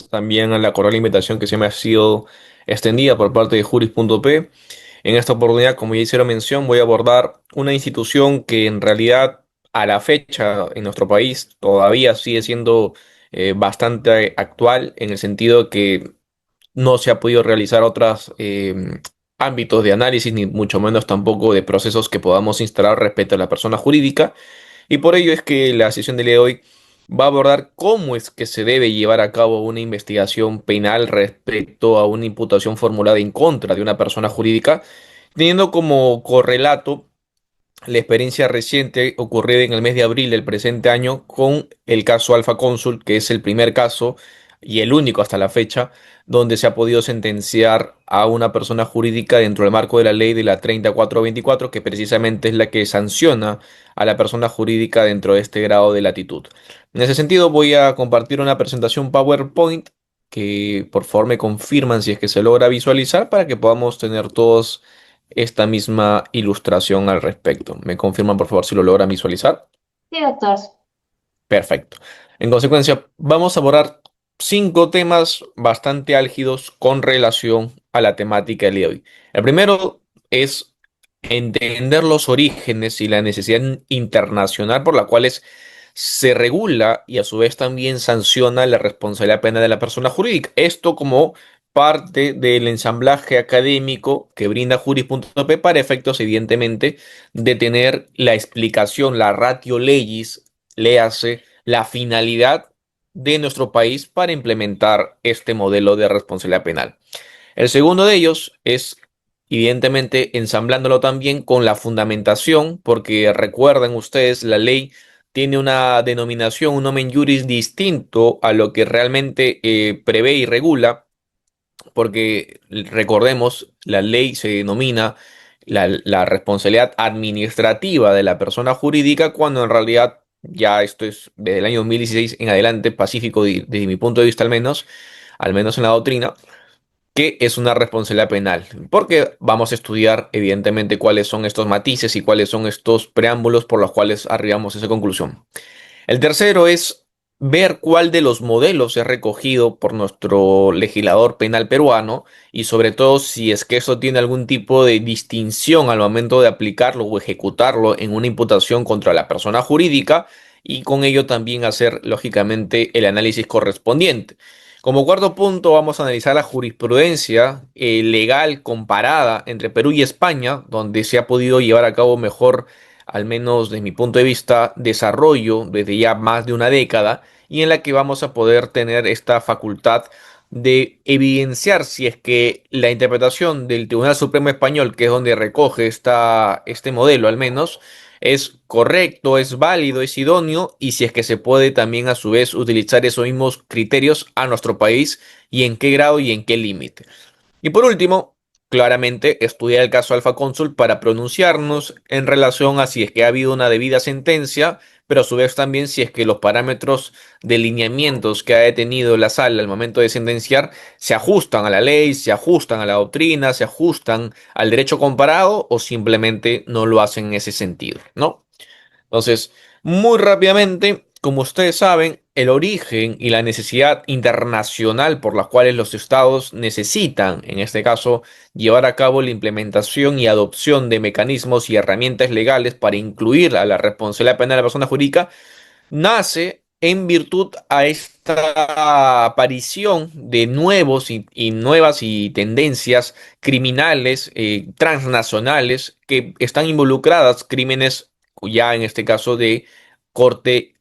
también a la cordial invitación que se me ha sido extendida por parte de Juris.p. En esta oportunidad, como ya hicieron mención, voy a abordar una institución que en realidad a la fecha en nuestro país todavía sigue siendo bastante actual en el sentido que no se ha podido realizar otros ámbitos de análisis, ni mucho menos tampoco de procesos que podamos instalar respecto a la persona jurídica. Y por ello es que la sesión del día de hoy va a abordar cómo es que se debe llevar a cabo una investigación penal respecto a una imputación formulada en contra de una persona jurídica, teniendo como correlato la experiencia reciente ocurrida en el mes de abril del presente año con el caso Alfa Cónsul, que es el primer caso y el único hasta la fecha donde se ha podido sentenciar a una persona jurídica dentro del marco de la ley de la 3424, que precisamente es la que sanciona a la persona jurídica dentro de este grado de latitud. En ese sentido, voy a compartir una presentación PowerPoint que por favor me confirman si es que se logra visualizar para que podamos tener todos esta misma ilustración al respecto. ¿Me confirman, por favor, si lo logran visualizar? Sí, doctor. Perfecto. En consecuencia, vamos a abordar cinco temas bastante álgidos con relación a la temática del día de hoy. El primero es entender los orígenes y la necesidad internacional por la cuales se regula y a su vez también sanciona la responsabilidad penal de la persona jurídica. Esto como parte del ensamblaje académico que brinda Juris.p para efectos, evidentemente, de tener la explicación, la ratio legis, léase, la finalidad de nuestro país para implementar este modelo de responsabilidad penal. El segundo de ellos es, evidentemente, ensamblándolo también con la fundamentación, porque recuerden ustedes, la ley tiene una denominación, un nomen juris distinto a lo que realmente prevé y regula, porque recordemos, la ley se denomina la responsabilidad administrativa de la persona jurídica, cuando en realidad ya esto es desde el año 2016 en adelante pacífico desde mi punto de vista al menos en la doctrina que es una responsabilidad penal, porque vamos a estudiar evidentemente cuáles son estos matices y cuáles son estos preámbulos por los cuales arribamos a esa conclusión. El tercero es ver cuál de los modelos es recogido por nuestro legislador penal peruano y sobre todo si es que eso tiene algún tipo de distinción al momento de aplicarlo o ejecutarlo en una imputación contra la persona jurídica y con ello también hacer lógicamente el análisis correspondiente. Como cuarto punto vamos a analizar la jurisprudencia legal comparada entre Perú y España, donde se ha podido llevar a cabo mejor, al menos desde mi punto de vista, desarrollo desde ya más de una década y en la que vamos a poder tener esta facultad de evidenciar si es que la interpretación del Tribunal Supremo Español, que es donde recoge este modelo al menos, es correcto, es válido, es idóneo y si es que se puede también a su vez utilizar esos mismos criterios a nuestro país y en qué grado y en qué límite. Y por último, claramente estudiar el caso Alfa Cónsul para pronunciarnos en relación a si es que ha habido una debida sentencia, pero a su vez también si es que los parámetros de lineamientos que ha detenido la sala al momento de sentenciar se ajustan a la ley, se ajustan a la doctrina, se ajustan al derecho comparado o simplemente no lo hacen en ese sentido, ¿no? Entonces, muy rápidamente, como ustedes saben, el origen y la necesidad internacional por las cuales los estados necesitan, en este caso, llevar a cabo la implementación y adopción de mecanismos y herramientas legales para incluir a la responsabilidad penal de la persona jurídica, nace en virtud a esta aparición de nuevos y nuevas y tendencias criminales transnacionales que están involucradas, crímenes ya en este caso de corte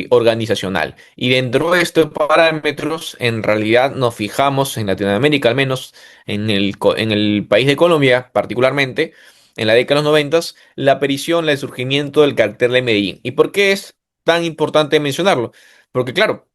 organizacional. Y dentro de estos parámetros, en realidad nos fijamos en Latinoamérica, al menos en el país de Colombia particularmente, en la década de los 90, la aparición, el surgimiento del cartel de Medellín. ¿Y por qué es tan importante mencionarlo? Porque claro,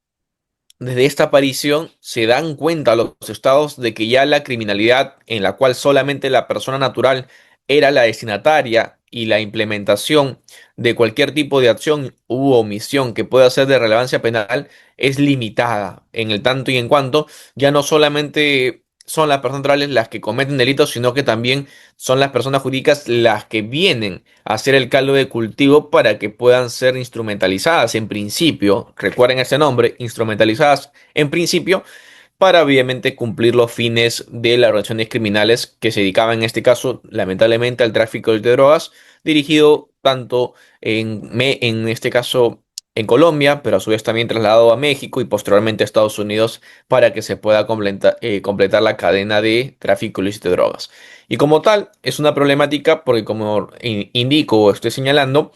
desde esta aparición se dan cuenta los estados de que ya la criminalidad en la cual solamente la persona natural era la destinataria y la implementación de cualquier tipo de acción u omisión que pueda ser de relevancia penal es limitada en el tanto y en cuanto ya no solamente son las personas naturales las que cometen delitos, sino que también son las personas jurídicas las que vienen a hacer el caldo de cultivo para que puedan ser instrumentalizadas en principio. Recuerden ese nombre, instrumentalizadas en principio para obviamente cumplir los fines de las organizaciones criminales que se dedicaban en este caso, lamentablemente, al tráfico de drogas, dirigido tanto en este caso en Colombia, pero a su vez también trasladado a México y posteriormente a Estados Unidos para que se pueda completar la cadena de tráfico ilícito de drogas. Y como tal, es una problemática porque como indico o estoy señalando,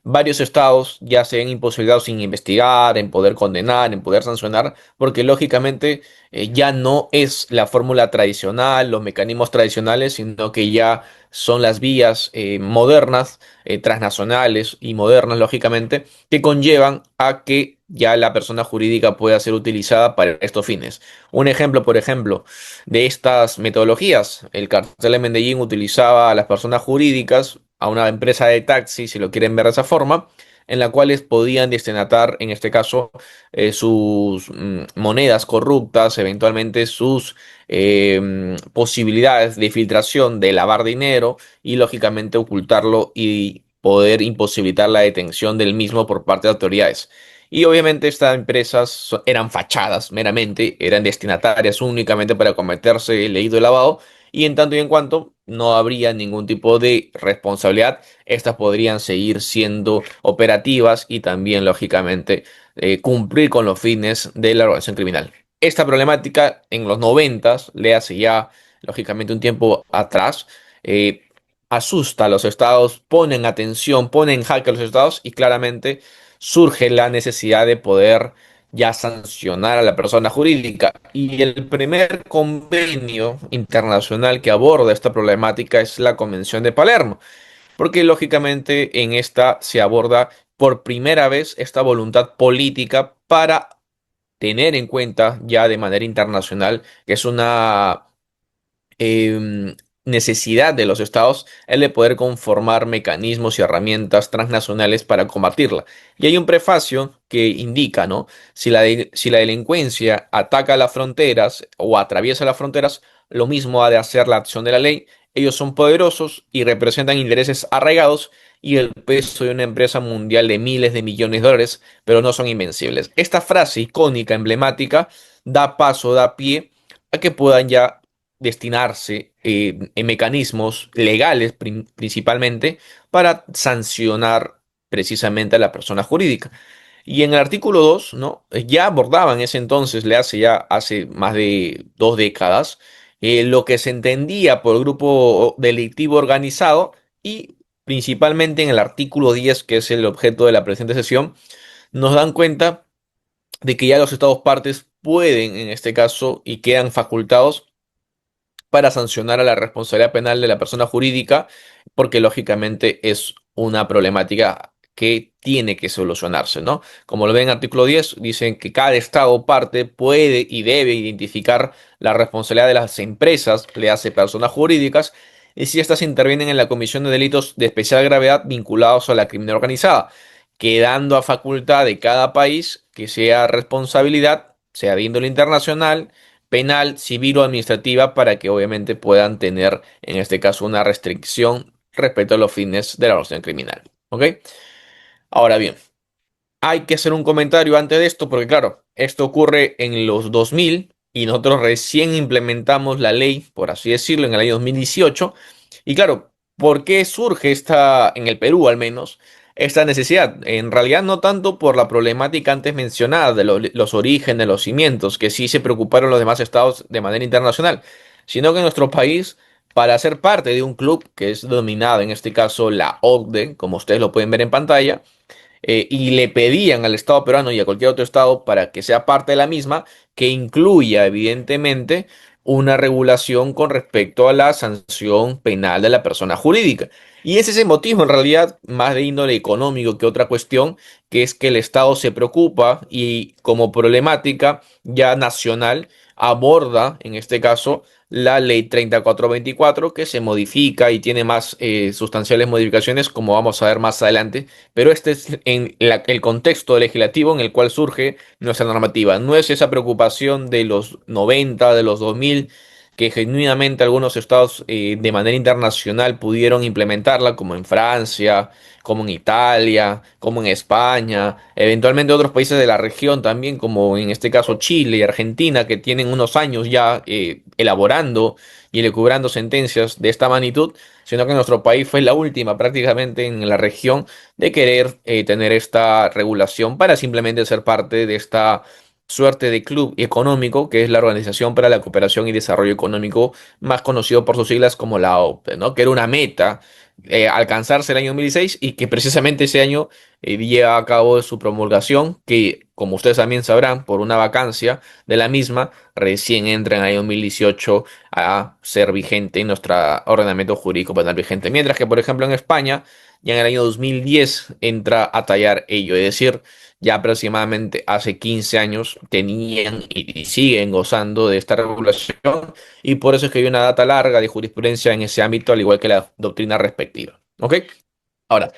varios estados ya se ven imposibilitados en investigar, en poder condenar, en poder sancionar, porque lógicamente ya no es la fórmula tradicional, los mecanismos tradicionales, sino que ya son las vías modernas, transnacionales y modernas, lógicamente, que conllevan a que ya la persona jurídica pueda ser utilizada para estos fines. Un ejemplo, por ejemplo, de estas metodologías, el cartel de Medellín utilizaba a las personas jurídicas, a una empresa de taxi, si lo quieren ver de esa forma, en la cuales podían destinatar, en este caso, sus monedas corruptas, eventualmente sus posibilidades de filtración, de lavar dinero y, lógicamente, ocultarlo y poder imposibilitar la detención del mismo por parte de autoridades. Y obviamente estas empresas eran fachadas meramente, eran destinatarias únicamente para cometerse el delito de lavado y en tanto y en cuanto no habría ningún tipo de responsabilidad, estas podrían seguir siendo operativas y también, lógicamente, cumplir con los fines de la organización criminal. Esta problemática en los noventas, le hace ya, lógicamente, un tiempo atrás, eh, asusta a los estados, ponen atención, ponen en jaque a los estados y claramente surge la necesidad de poder ya sancionar a la persona jurídica. Y el primer convenio internacional que aborda esta problemática es la Convención de Palermo, porque lógicamente en esta se aborda por primera vez esta voluntad política para tener en cuenta ya de manera internacional que es una em, necesidad de los estados el de poder conformar mecanismos y herramientas transnacionales para combatirla. Y hay un prefacio que indica, ¿no? Si la delincuencia ataca las fronteras o atraviesa las fronteras, lo mismo ha de hacer la acción de la ley. Ellos son poderosos y representan intereses arraigados y el peso de una empresa mundial de miles de millones de dólares, pero no son invencibles. Esta frase icónica, emblemática, da paso, da pie a que puedan ya destinarse en mecanismos legales principalmente para sancionar precisamente a la persona jurídica. Y en el artículo 2, ¿no? Ya abordaban ese entonces, le hace ya hace más de 2 décadas, lo que se entendía por grupo delictivo organizado y principalmente en el artículo 10, que es el objeto de la presente sesión, nos dan cuenta de que ya los estados partes pueden, en este caso, y quedan facultados para sancionar a la responsabilidad penal de la persona jurídica, porque lógicamente es una problemática que tiene que solucionarse, ¿no? Como lo ven en el artículo 10, dicen que cada estado parte puede y debe identificar la responsabilidad de las empresas, le hace personas jurídicas, y si éstas intervienen en la comisión de delitos de especial gravedad vinculados a la criminalidad organizada, quedando a facultad de cada país que sea responsabilidad, sea de índole internacional, penal, civil o administrativa para que obviamente puedan tener en este caso una restricción respecto a los fines de la organización criminal. ¿Ok? Ahora bien, hay que hacer un comentario antes de esto porque claro, esto ocurre en los 2000 y nosotros recién implementamos la ley, por así decirlo, en el año 2018. Y claro, ¿por qué surge esta, en el Perú al menos, esta necesidad? En realidad no tanto por la problemática antes mencionada de los orígenes, los cimientos, que sí se preocuparon los demás estados de manera internacional, sino que en nuestro país, para ser parte de un club que es denominado en este caso la OCDE, como ustedes lo pueden ver en pantalla, y le pedían al Estado peruano y a cualquier otro Estado para que sea parte de la misma, que incluya evidentemente una regulación con respecto a la sanción penal de la persona jurídica. Y ese es el motivo, en realidad, más de índole económico que otra cuestión, que es que el Estado se preocupa y como problemática ya nacional aborda, en este caso, la ley 3424, que se modifica y tiene más sustanciales modificaciones, como vamos a ver más adelante, pero este es el contexto legislativo en el cual surge nuestra normativa. No es esa preocupación de los 90, de los 2000, que genuinamente algunos estados de manera internacional pudieron implementarla, como en Francia, como en Italia, como en España, eventualmente otros países de la región también, como en este caso Chile y Argentina, que tienen unos años ya elaborando y elucubrando sentencias de esta magnitud, sino que nuestro país fue la última prácticamente en la región de querer tener esta regulación para simplemente ser parte de esta suerte de club económico que es la Organización para la Cooperación y Desarrollo Económico, más conocido por sus siglas como la OCDE, ¿no? Que era una meta alcanzarse el año 2016 y que precisamente ese año lleva a cabo su promulgación, que como ustedes también sabrán, por una vacancia de la misma, recién entra en el año 2018 a ser vigente en nuestro ordenamiento jurídico penal vigente. Mientras que, por ejemplo, en España, ya en el año 2010 entra a tallar ello, es decir, ya aproximadamente hace 15 años tenían y siguen gozando de esta regulación y por eso es que hay una data larga de jurisprudencia en ese ámbito, al igual que la doctrina respectiva. ¿Ok? Ahora,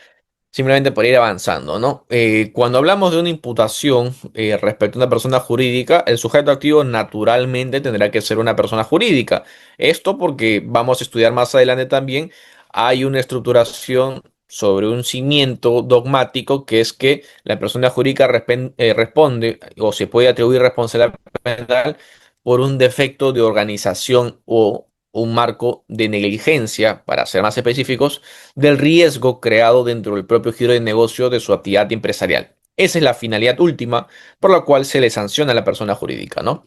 simplemente por ir avanzando, ¿no? Cuando hablamos de una imputación respecto a una persona jurídica, el sujeto activo naturalmente tendrá que ser una persona jurídica. Esto porque vamos a estudiar más adelante también, hay una estructuración sobre un cimiento dogmático que es que la persona jurídica responde o se puede atribuir responsabilidad penal por un defecto de organización o un marco de negligencia, para ser más específicos, del riesgo creado dentro del propio giro de negocio de su actividad empresarial. Esa es la finalidad última por la cual se le sanciona a la persona jurídica, ¿no?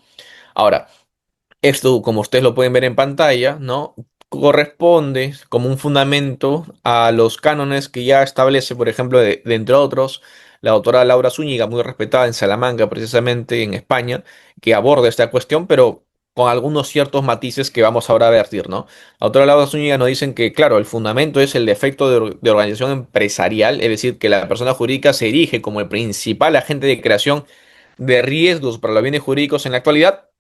Ahora, esto, como ustedes lo pueden ver en pantalla, ¿no? Corresponde como un fundamento a los cánones que ya establece, por ejemplo, de entre otros, la doctora Laura Zúñiga, muy respetada en Salamanca, precisamente en España, que aborda esta cuestión, pero con algunos ciertos matices que vamos ahora a vertir, ¿no? La doctora Laura Zúñiga nos dicen que, claro, el fundamento es el defecto de organización empresarial, es decir, que la persona jurídica se erige como el principal agente de creación de riesgos para los bienes jurídicos en la actualidad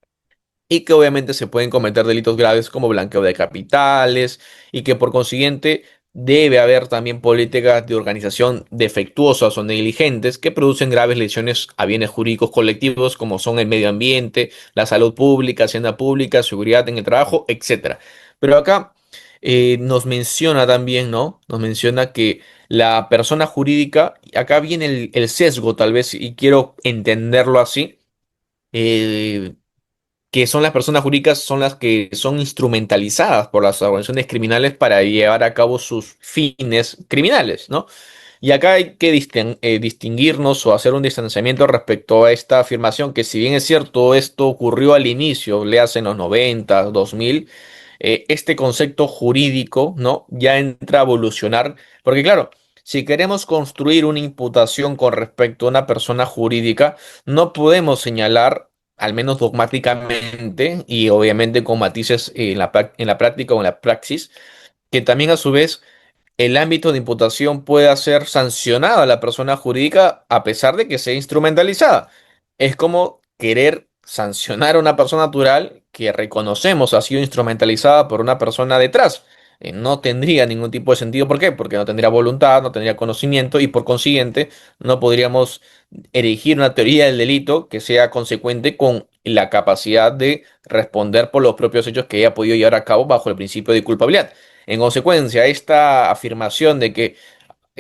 y que obviamente se pueden cometer delitos graves como blanqueo de capitales y que por consiguiente debe haber también políticas de organización defectuosas o negligentes que producen graves lesiones a bienes jurídicos colectivos como son el medio ambiente, la salud pública, hacienda pública, seguridad en el trabajo, etcétera. Pero acá nos menciona también, ¿no? Nos menciona que la persona jurídica, acá viene el sesgo tal vez, y quiero entenderlo así, eh, que son las personas jurídicas, son las que son instrumentalizadas por las organizaciones criminales para llevar a cabo sus fines criminales, ¿no? Y acá hay que distinguirnos o hacer un distanciamiento respecto a esta afirmación, que si bien es cierto, esto ocurrió al inicio, le hace en los 90, 2000, este concepto jurídico, ¿no? Ya entra a evolucionar, porque claro, si queremos construir una imputación con respecto a una persona jurídica, no podemos señalar, al menos dogmáticamente, y obviamente con matices en la práctica o en la praxis, que también a su vez el ámbito de imputación pueda ser sancionada a la persona jurídica a pesar de que sea instrumentalizada. Es como querer sancionar a una persona natural que reconocemos ha sido instrumentalizada por una persona detrás. No tendría ningún tipo de sentido. ¿Por qué? Porque no tendría voluntad, no tendría conocimiento y por consiguiente no podríamos erigir una teoría del delito que sea consecuente con la capacidad de responder por los propios hechos que haya podido llevar a cabo bajo el principio de culpabilidad. En consecuencia, esta afirmación de que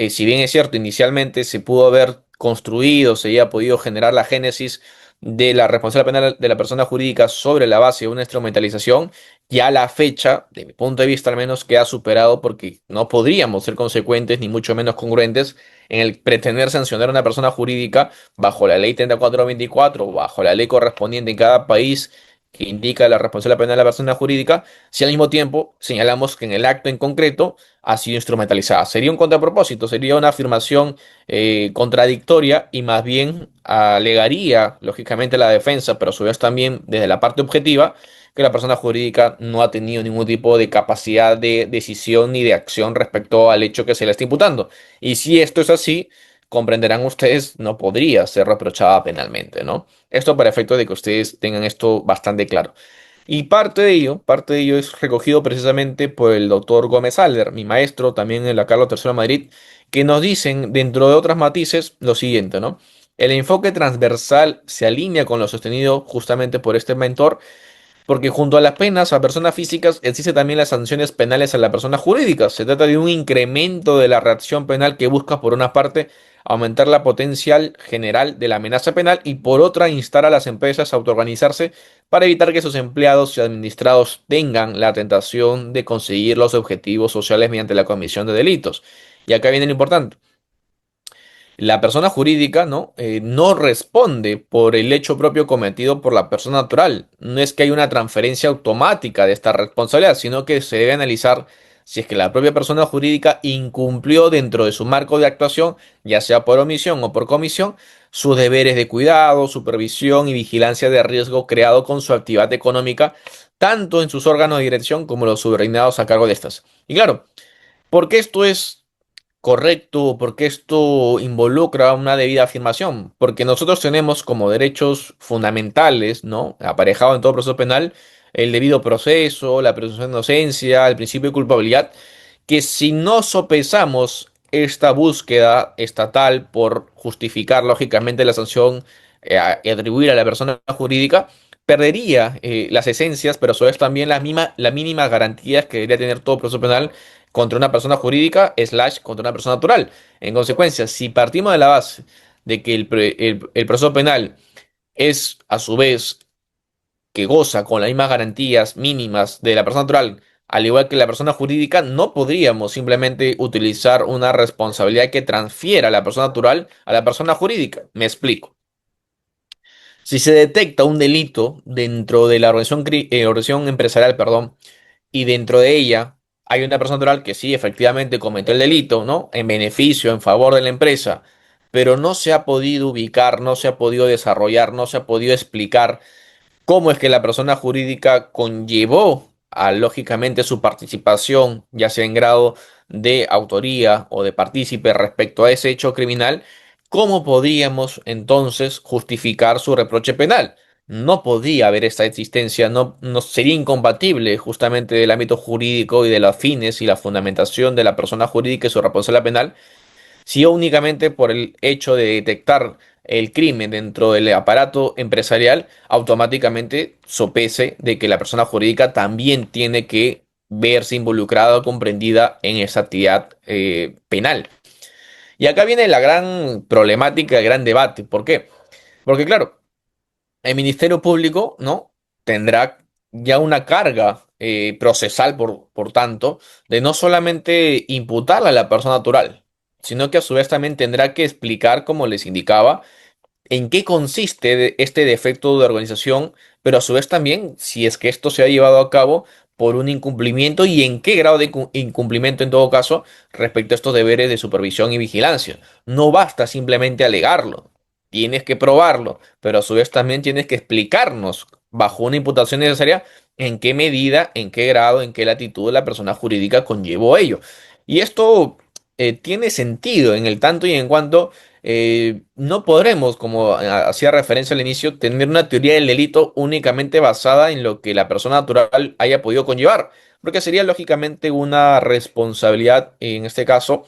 si bien es cierto, inicialmente se pudo haber construido, se había podido generar la génesis de la responsabilidad penal de la persona jurídica sobre la base de una instrumentalización, ya la fecha, de mi punto de vista al menos, queda superado porque no podríamos ser consecuentes ni mucho menos congruentes en el pretender sancionar a una persona jurídica bajo la ley 3424 o bajo la ley correspondiente en cada país que indica la responsabilidad penal de la persona jurídica, si al mismo tiempo señalamos que en el acto en concreto ha sido instrumentalizada. Sería un contrapropósito, sería una afirmación contradictoria y más bien alegaría, lógicamente, la defensa, pero a su vez también desde la parte objetiva, que la persona jurídica no ha tenido ningún tipo de capacidad de decisión ni de acción respecto al hecho que se le está imputando. Y si esto es así, comprenderán ustedes, no podría ser reprochada penalmente, ¿no? Esto para efecto de que ustedes tengan esto bastante claro. Y parte de ello es recogido precisamente por el doctor Gómez Alder, mi maestro también en la Carlos III de Madrid, que nos dicen, dentro de otros matices, lo siguiente, ¿no? El enfoque transversal se alinea con lo sostenido justamente por este mentor, Porque junto a las penas a personas físicas existen también las sanciones penales a la persona jurídica. Se trata de un incremento de la reacción penal que busca, por una parte, aumentar la potencial general de la amenaza penal y por otra, instar a las empresas a autoorganizarse para evitar que sus empleados y administrados tengan la tentación de conseguir los objetivos sociales mediante la comisión de delitos. Y acá viene lo importante. La persona jurídica, ¿no? No responde por el hecho propio cometido por la persona natural. No es que haya una transferencia automática de esta responsabilidad, sino que se debe analizar si es que la propia persona jurídica incumplió dentro de su marco de actuación, ya sea por omisión o por comisión, sus deberes de cuidado, supervisión y vigilancia de riesgo creado con su actividad económica, tanto en sus órganos de dirección como los subordinados a cargo de estas. Y claro, ¿por qué esto es correcto? Porque esto involucra una debida afirmación, porque nosotros tenemos como derechos fundamentales, ¿no? Aparejado en todo proceso penal, el debido proceso, la presunción de inocencia, el principio de culpabilidad, que si no sopesamos esta búsqueda estatal por justificar lógicamente la sanción y atribuir a la persona jurídica, perdería las esencias, pero a su vez también las mínimas garantías que debería tener todo proceso penal contra una persona jurídica slash contra una persona natural. En consecuencia, si partimos de la base de que el proceso penal es a su vez que goza con las mismas garantías mínimas de la persona natural, al igual que la persona jurídica, no podríamos simplemente utilizar una responsabilidad que transfiera a la persona natural a la persona jurídica. Me explico. Si se detecta un delito dentro de la organización empresarial, perdón, y dentro de ella hay una persona natural que sí, efectivamente cometió el delito, ¿no? En beneficio, en favor de la empresa, pero no se ha podido ubicar, no se ha podido desarrollar, no se ha podido explicar cómo es que la persona jurídica conllevó a, lógicamente, su participación, ya sea en grado de autoría o de partícipe respecto a ese hecho criminal. ¿Cómo podríamos entonces justificar su reproche penal? No podía haber esta existencia, no sería incompatible justamente del ámbito jurídico y de los fines y la fundamentación de la persona jurídica y su responsabilidad penal, si únicamente por el hecho de detectar el crimen dentro del aparato empresarial, automáticamente sopese de que la persona jurídica también tiene que verse involucrada o comprendida en esa actividad penal. Y acá viene la gran problemática, el gran debate. ¿Por qué? Porque claro, el Ministerio Público, ¿no? Tendrá ya una carga procesal, por tanto, de no solamente imputarle a la persona natural, sino que a su vez también tendrá que explicar, como les indicaba, en qué consiste este defecto de organización, pero a su vez también si es que esto se ha llevado a cabo por un incumplimiento y en qué grado de incumplimiento en todo caso respecto a estos deberes de supervisión y vigilancia. No basta simplemente alegarlo, tienes que probarlo, pero a su vez también tienes que explicarnos bajo una imputación necesaria en qué medida, en qué grado, en qué latitud la persona jurídica conllevó ello. Y esto tiene sentido en el tanto y en cuanto no podremos, como hacía referencia al inicio, tener una teoría del delito únicamente basada en lo que la persona natural haya podido conllevar, porque sería lógicamente una responsabilidad, en este caso,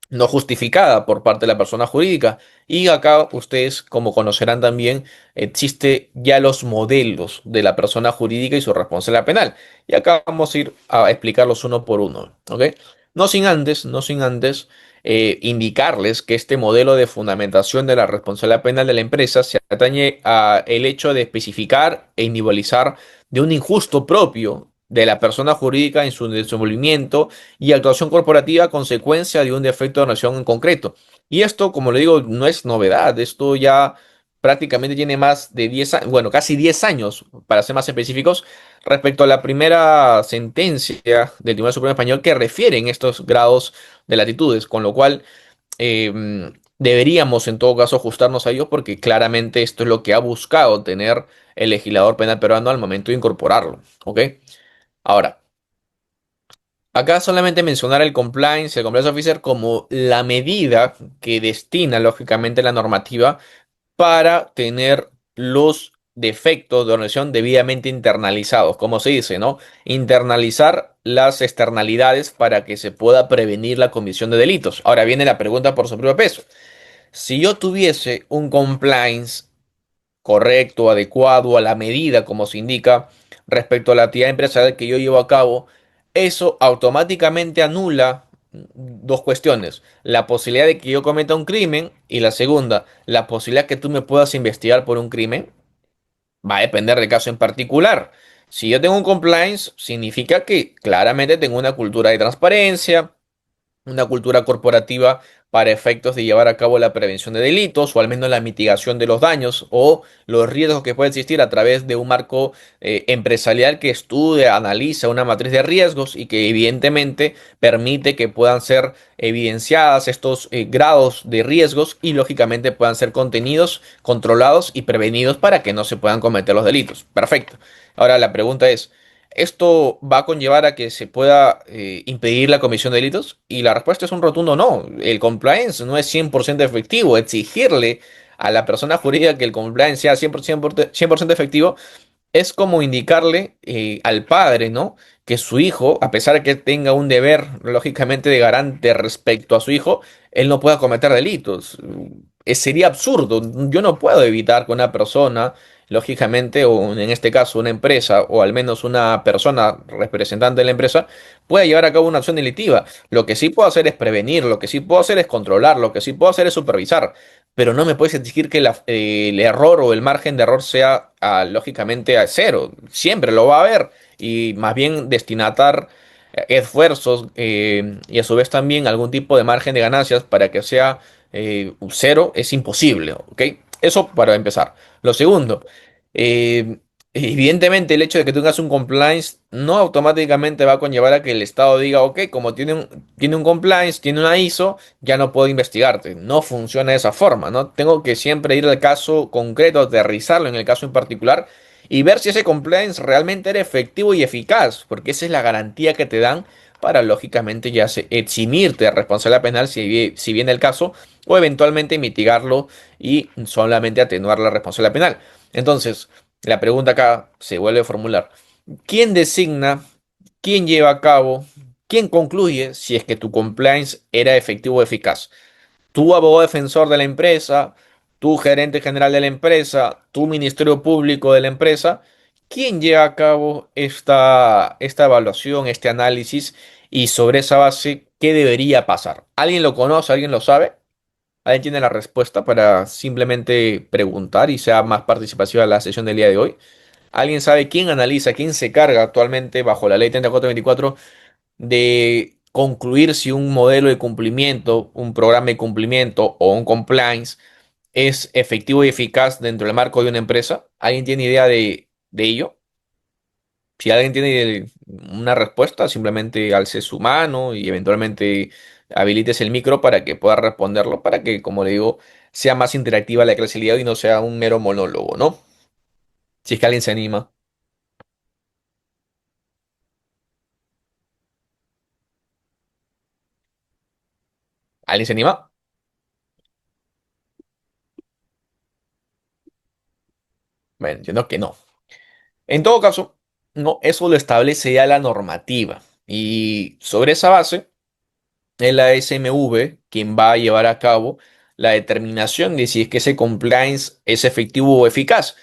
no justificada por parte de la persona jurídica. Y acá ustedes, como conocerán también, existe ya los modelos de la persona jurídica y su responsabilidad penal. Y acá vamos a ir a explicarlos uno por uno, ¿ok? No sin antes indicarles que este modelo de fundamentación de la responsabilidad penal de la empresa se atañe a el hecho de especificar e individualizar de un injusto propio de la persona jurídica en su desenvolvimiento y actuación corporativa a consecuencia de un defecto de nación en concreto. Y esto, como le digo, no es novedad. Esto ya prácticamente tiene más de 10 años, bueno, casi 10 años, para ser más específicos, respecto a la primera sentencia del Tribunal Supremo Español que refiere en estos grados de latitudes, con lo cual deberíamos en todo caso ajustarnos a ellos porque claramente esto es lo que ha buscado tener el legislador penal peruano al momento de incorporarlo. ¿Ok? Ahora, acá solamente mencionar el compliance officer como la medida que destina lógicamente la normativa para tener los defectos de organización debidamente internalizados, como se dice, ¿no? Internalizar las externalidades para que se pueda prevenir la comisión de delitos. Ahora viene la pregunta por su propio peso. Si yo tuviese un compliance correcto, adecuado, a la medida como se indica, respecto a la actividad empresarial que yo llevo a cabo, eso automáticamente anula dos cuestiones: la posibilidad de que yo cometa un crimen y la segunda, la posibilidad que tú me puedas investigar por un crimen. Va a depender del caso en particular. Si yo tengo un compliance, significa que claramente tengo una cultura de transparencia, una cultura corporativa para efectos de llevar a cabo la prevención de delitos o al menos la mitigación de los daños o los riesgos que pueden existir a través de un marco empresarial que estudia, analiza una matriz de riesgos y que evidentemente permite que puedan ser evidenciadas estos grados de riesgos y lógicamente puedan ser contenidos, controlados y prevenidos para que no se puedan cometer los delitos. Perfecto. Ahora la pregunta es, ¿esto va a conllevar a que se pueda impedir la comisión de delitos? Y la respuesta es un rotundo no. El compliance no es 100% efectivo. Exigirle a la persona jurídica que el compliance sea 100% efectivo es como indicarle al padre, ¿no? Que su hijo, a pesar de que tenga un deber, lógicamente, de garante respecto a su hijo, él no pueda cometer delitos. Sería absurdo. Yo no puedo evitar que una persona, lógicamente, o en este caso una empresa, o al menos una persona representante de la empresa, pueda llevar a cabo una acción delictiva. Lo que sí puedo hacer es prevenir, lo que sí puedo hacer es controlar, lo que sí puedo hacer es supervisar, pero no me puedes exigir que el error o el margen de error sea lógicamente a cero. Siempre lo va a haber y más bien destinatar esfuerzos y a su vez también algún tipo de margen de ganancias para que sea cero es imposible, ¿ok? Eso para empezar. Lo segundo, eh, evidentemente el hecho de que tú tengas un compliance no automáticamente va a conllevar a que el Estado diga, ok, como tiene un compliance, tiene una ISO, ya no puedo investigarte. No funciona de esa forma, ¿no? Tengo que siempre ir al caso concreto, aterrizarlo en el caso en particular y ver si ese compliance realmente era efectivo y eficaz, porque esa es la garantía que te dan para lógicamente ya eximirte de responsabilidad penal si viene el caso o eventualmente mitigarlo y solamente atenuar la responsabilidad penal. Entonces, la pregunta acá se vuelve a formular: ¿quién designa, quién lleva a cabo, quién concluye si es que tu compliance era efectivo o eficaz? ¿Tu abogado defensor de la empresa, tu gerente general de la empresa, tu ministerio público de la empresa? ¿Quién lleva a cabo esta evaluación, este análisis y sobre esa base, qué debería pasar? ¿Alguien lo conoce? ¿Alguien lo sabe? ¿Alguien tiene la respuesta para simplemente preguntar y sea más participativa la sesión del día de hoy? ¿Alguien sabe quién analiza, quién se carga actualmente bajo la ley 3424 de concluir si un modelo de cumplimiento, un programa de cumplimiento o un compliance es efectivo y eficaz dentro del marco de una empresa? ¿Alguien tiene idea de ello? Si alguien tiene una respuesta, simplemente alce su mano y eventualmente habilites el micro para que pueda responderlo, para que, como le digo, sea más interactiva la clase del día de hoy y no sea un mero monólogo, ¿no? Si es que alguien se anima. ¿Alguien se anima? Bueno, entiendo que no. En todo caso, no, eso lo establece ya la normativa. Y sobre esa base, es la SMV quien va a llevar a cabo la determinación de si es que ese compliance es efectivo o eficaz.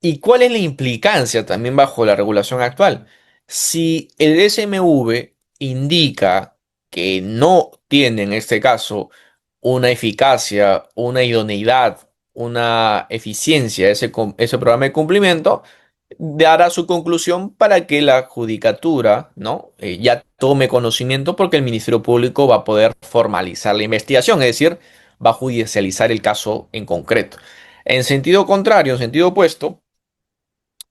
¿Y cuál es la implicancia también bajo la regulación actual? Si el SMV indica que no tiene en este caso una eficacia, una idoneidad, una eficiencia ese programa de cumplimiento, dará su conclusión para que la judicatura, ¿no? Ya tome conocimiento porque el Ministerio Público va a poder formalizar la investigación, es decir, va a judicializar el caso en concreto. En sentido contrario, en sentido opuesto,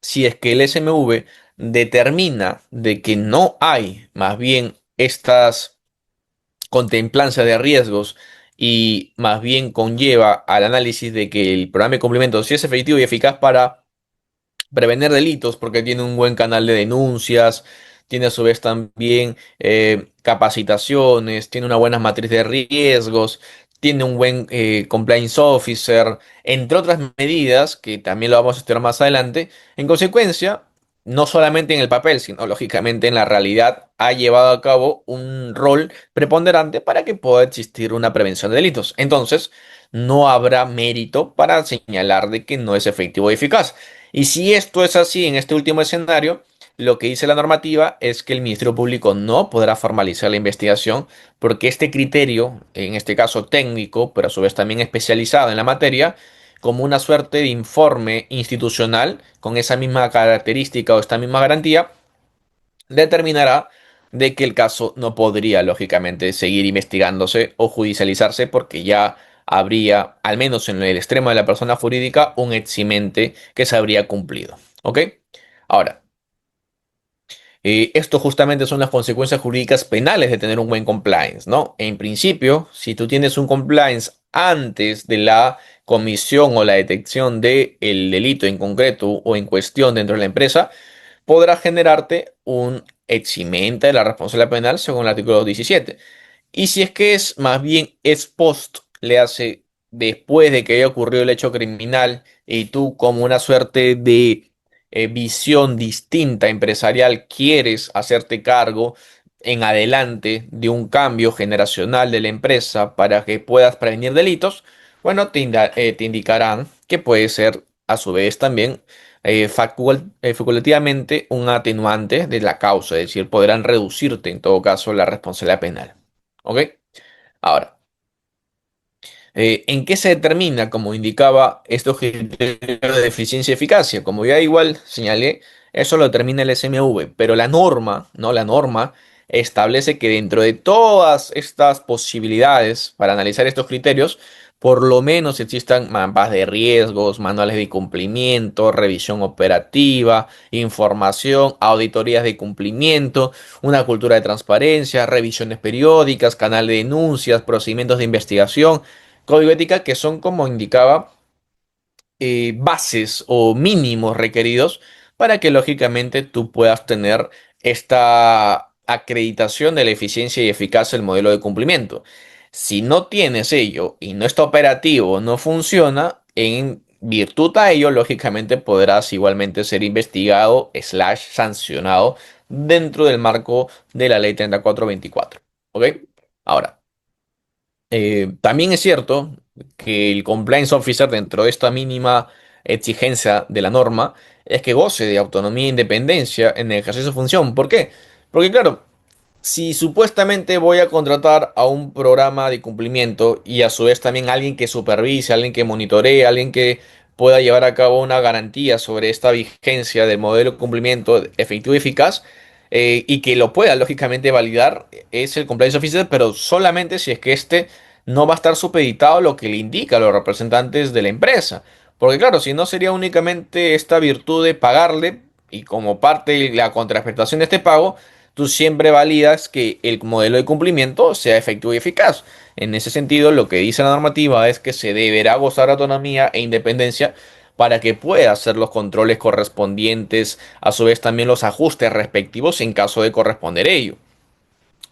si es que el SMV determina de que no hay más bien estas contemplancias de riesgos y más bien conlleva al análisis de que el programa de cumplimiento sí es efectivo y eficaz para prevenir delitos porque tiene un buen canal de denuncias, tiene a su vez también capacitaciones, tiene una buena matriz de riesgos, tiene un buen compliance officer, entre otras medidas que también lo vamos a estudiar más adelante. En consecuencia, no solamente en el papel, sino lógicamente en la realidad, ha llevado a cabo un rol preponderante para que pueda existir una prevención de delitos. Entonces, no habrá mérito para señalar de que no es efectivo y eficaz. Y si esto es así en este último escenario, lo que dice la normativa es que el Ministerio Público no podrá formalizar la investigación porque este criterio, en este caso técnico, pero a su vez también especializado en la materia, como una suerte de informe institucional con esa misma característica o esta misma garantía, determinará de que el caso no podría, lógicamente, seguir investigándose o judicializarse porque ya habría, al menos en el extremo de la persona jurídica, un eximente que se habría cumplido. ¿Ok? Ahora, esto justamente son las consecuencias jurídicas penales de tener un buen compliance, ¿no? En principio, si tú tienes un compliance antes de la comisión o la detección del delito en concreto o en cuestión dentro de la empresa, podrá generarte un eximente de la responsabilidad penal según el artículo 17. Y si es que es más bien ex post, le hace después de que haya ocurrido el hecho criminal y tú como una suerte de visión distinta empresarial quieres hacerte cargo en adelante de un cambio generacional de la empresa para que puedas prevenir delitos, bueno, te indicarán que puede ser a su vez también facultativamente un atenuante de la causa, es decir, podrán reducirte en todo caso la responsabilidad penal. ¿Ok? Ahora, ¿en qué se determina, como indicaba, estos criterios de eficiencia y eficacia? Como ya igual señalé, eso lo determina el SMV, pero la norma, ¿no? La norma establece que dentro de todas estas posibilidades para analizar estos criterios, por lo menos existan mapas de riesgos, manuales de cumplimiento, revisión operativa, información, auditorías de cumplimiento, una cultura de transparencia, revisiones periódicas, canal de denuncias, procedimientos de investigación, código ética, que son, como indicaba, bases o mínimos requeridos para que lógicamente tú puedas tener esta acreditación de la eficiencia y eficacia del modelo de cumplimiento. Si no tienes ello y no está operativo, no funciona, en virtud a ello, lógicamente podrás igualmente ser investigado slash sancionado dentro del marco de la ley 3424. ¿Ok? Ahora, también es cierto que el compliance officer, dentro de esta mínima exigencia de la norma, es que goce de autonomía e independencia en el ejercicio de su función. ¿Por qué? Porque claro, si supuestamente voy a contratar a un programa de cumplimiento y a su vez también alguien que supervise, alguien que monitoree, alguien que pueda llevar a cabo una garantía sobre esta vigencia del modelo de cumplimiento efectivo y eficaz, y que lo pueda lógicamente validar, es el compliance officer, pero solamente si es que este no va a estar supeditado a lo que le indica a los representantes de la empresa. Porque claro, si no sería únicamente esta virtud de pagarle y como parte de la contraprestación de este pago, tú siempre validas que el modelo de cumplimiento sea efectivo y eficaz. En ese sentido, lo que dice la normativa es que se deberá gozar autonomía e independencia para que pueda hacer los controles correspondientes, a su vez también los ajustes respectivos en caso de corresponder ello.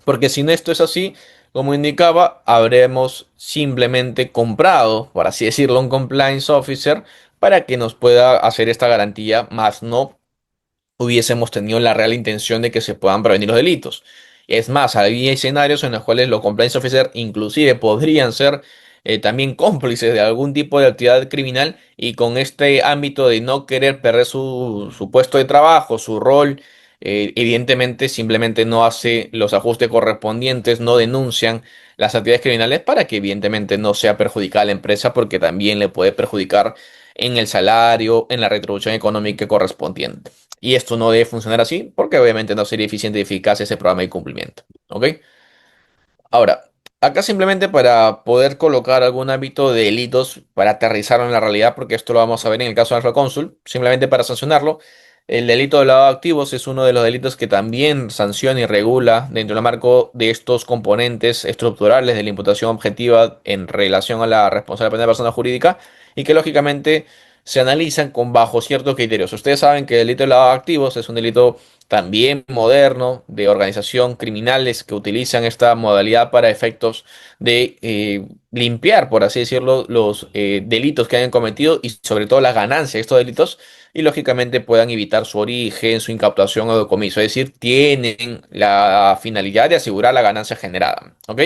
Porque si no esto es así, como indicaba, habremos simplemente comprado, por así decirlo, un compliance officer para que nos pueda hacer esta garantía, más no hubiésemos tenido la real intención de que se puedan prevenir los delitos. Es más, hay escenarios en los cuales los compliance officers inclusive podrían ser también cómplices de algún tipo de actividad criminal y con este ámbito de no querer perder su puesto de trabajo, su rol, evidentemente simplemente no hace los ajustes correspondientes, no denuncian las actividades criminales para que evidentemente no sea perjudicada la empresa porque también le puede perjudicar en el salario, en la retribución económica correspondiente. Y esto no debe funcionar así porque obviamente no sería eficiente y eficaz ese programa de cumplimiento. ¿Ok? Ahora, acá simplemente para poder colocar algún ámbito de delitos para aterrizarlo en la realidad, porque esto lo vamos a ver en el caso de Alfa Cónsul, simplemente para sancionarlo, el delito de lavado de activos es uno de los delitos que también sanciona y regula dentro del marco de estos componentes estructurales de la imputación objetiva en relación a la responsabilidad penal de persona jurídica y que lógicamente se analizan con bajo ciertos criterios. Ustedes saben que el delito de lavado de activos es un delito también moderno de organización criminales que utilizan esta modalidad para efectos de limpiar, por así decirlo, los delitos que hayan cometido y sobre todo las ganancias de estos delitos y lógicamente puedan evitar su origen, su incautación o decomiso. Es decir, tienen la finalidad de asegurar la ganancia generada. ¿Ok?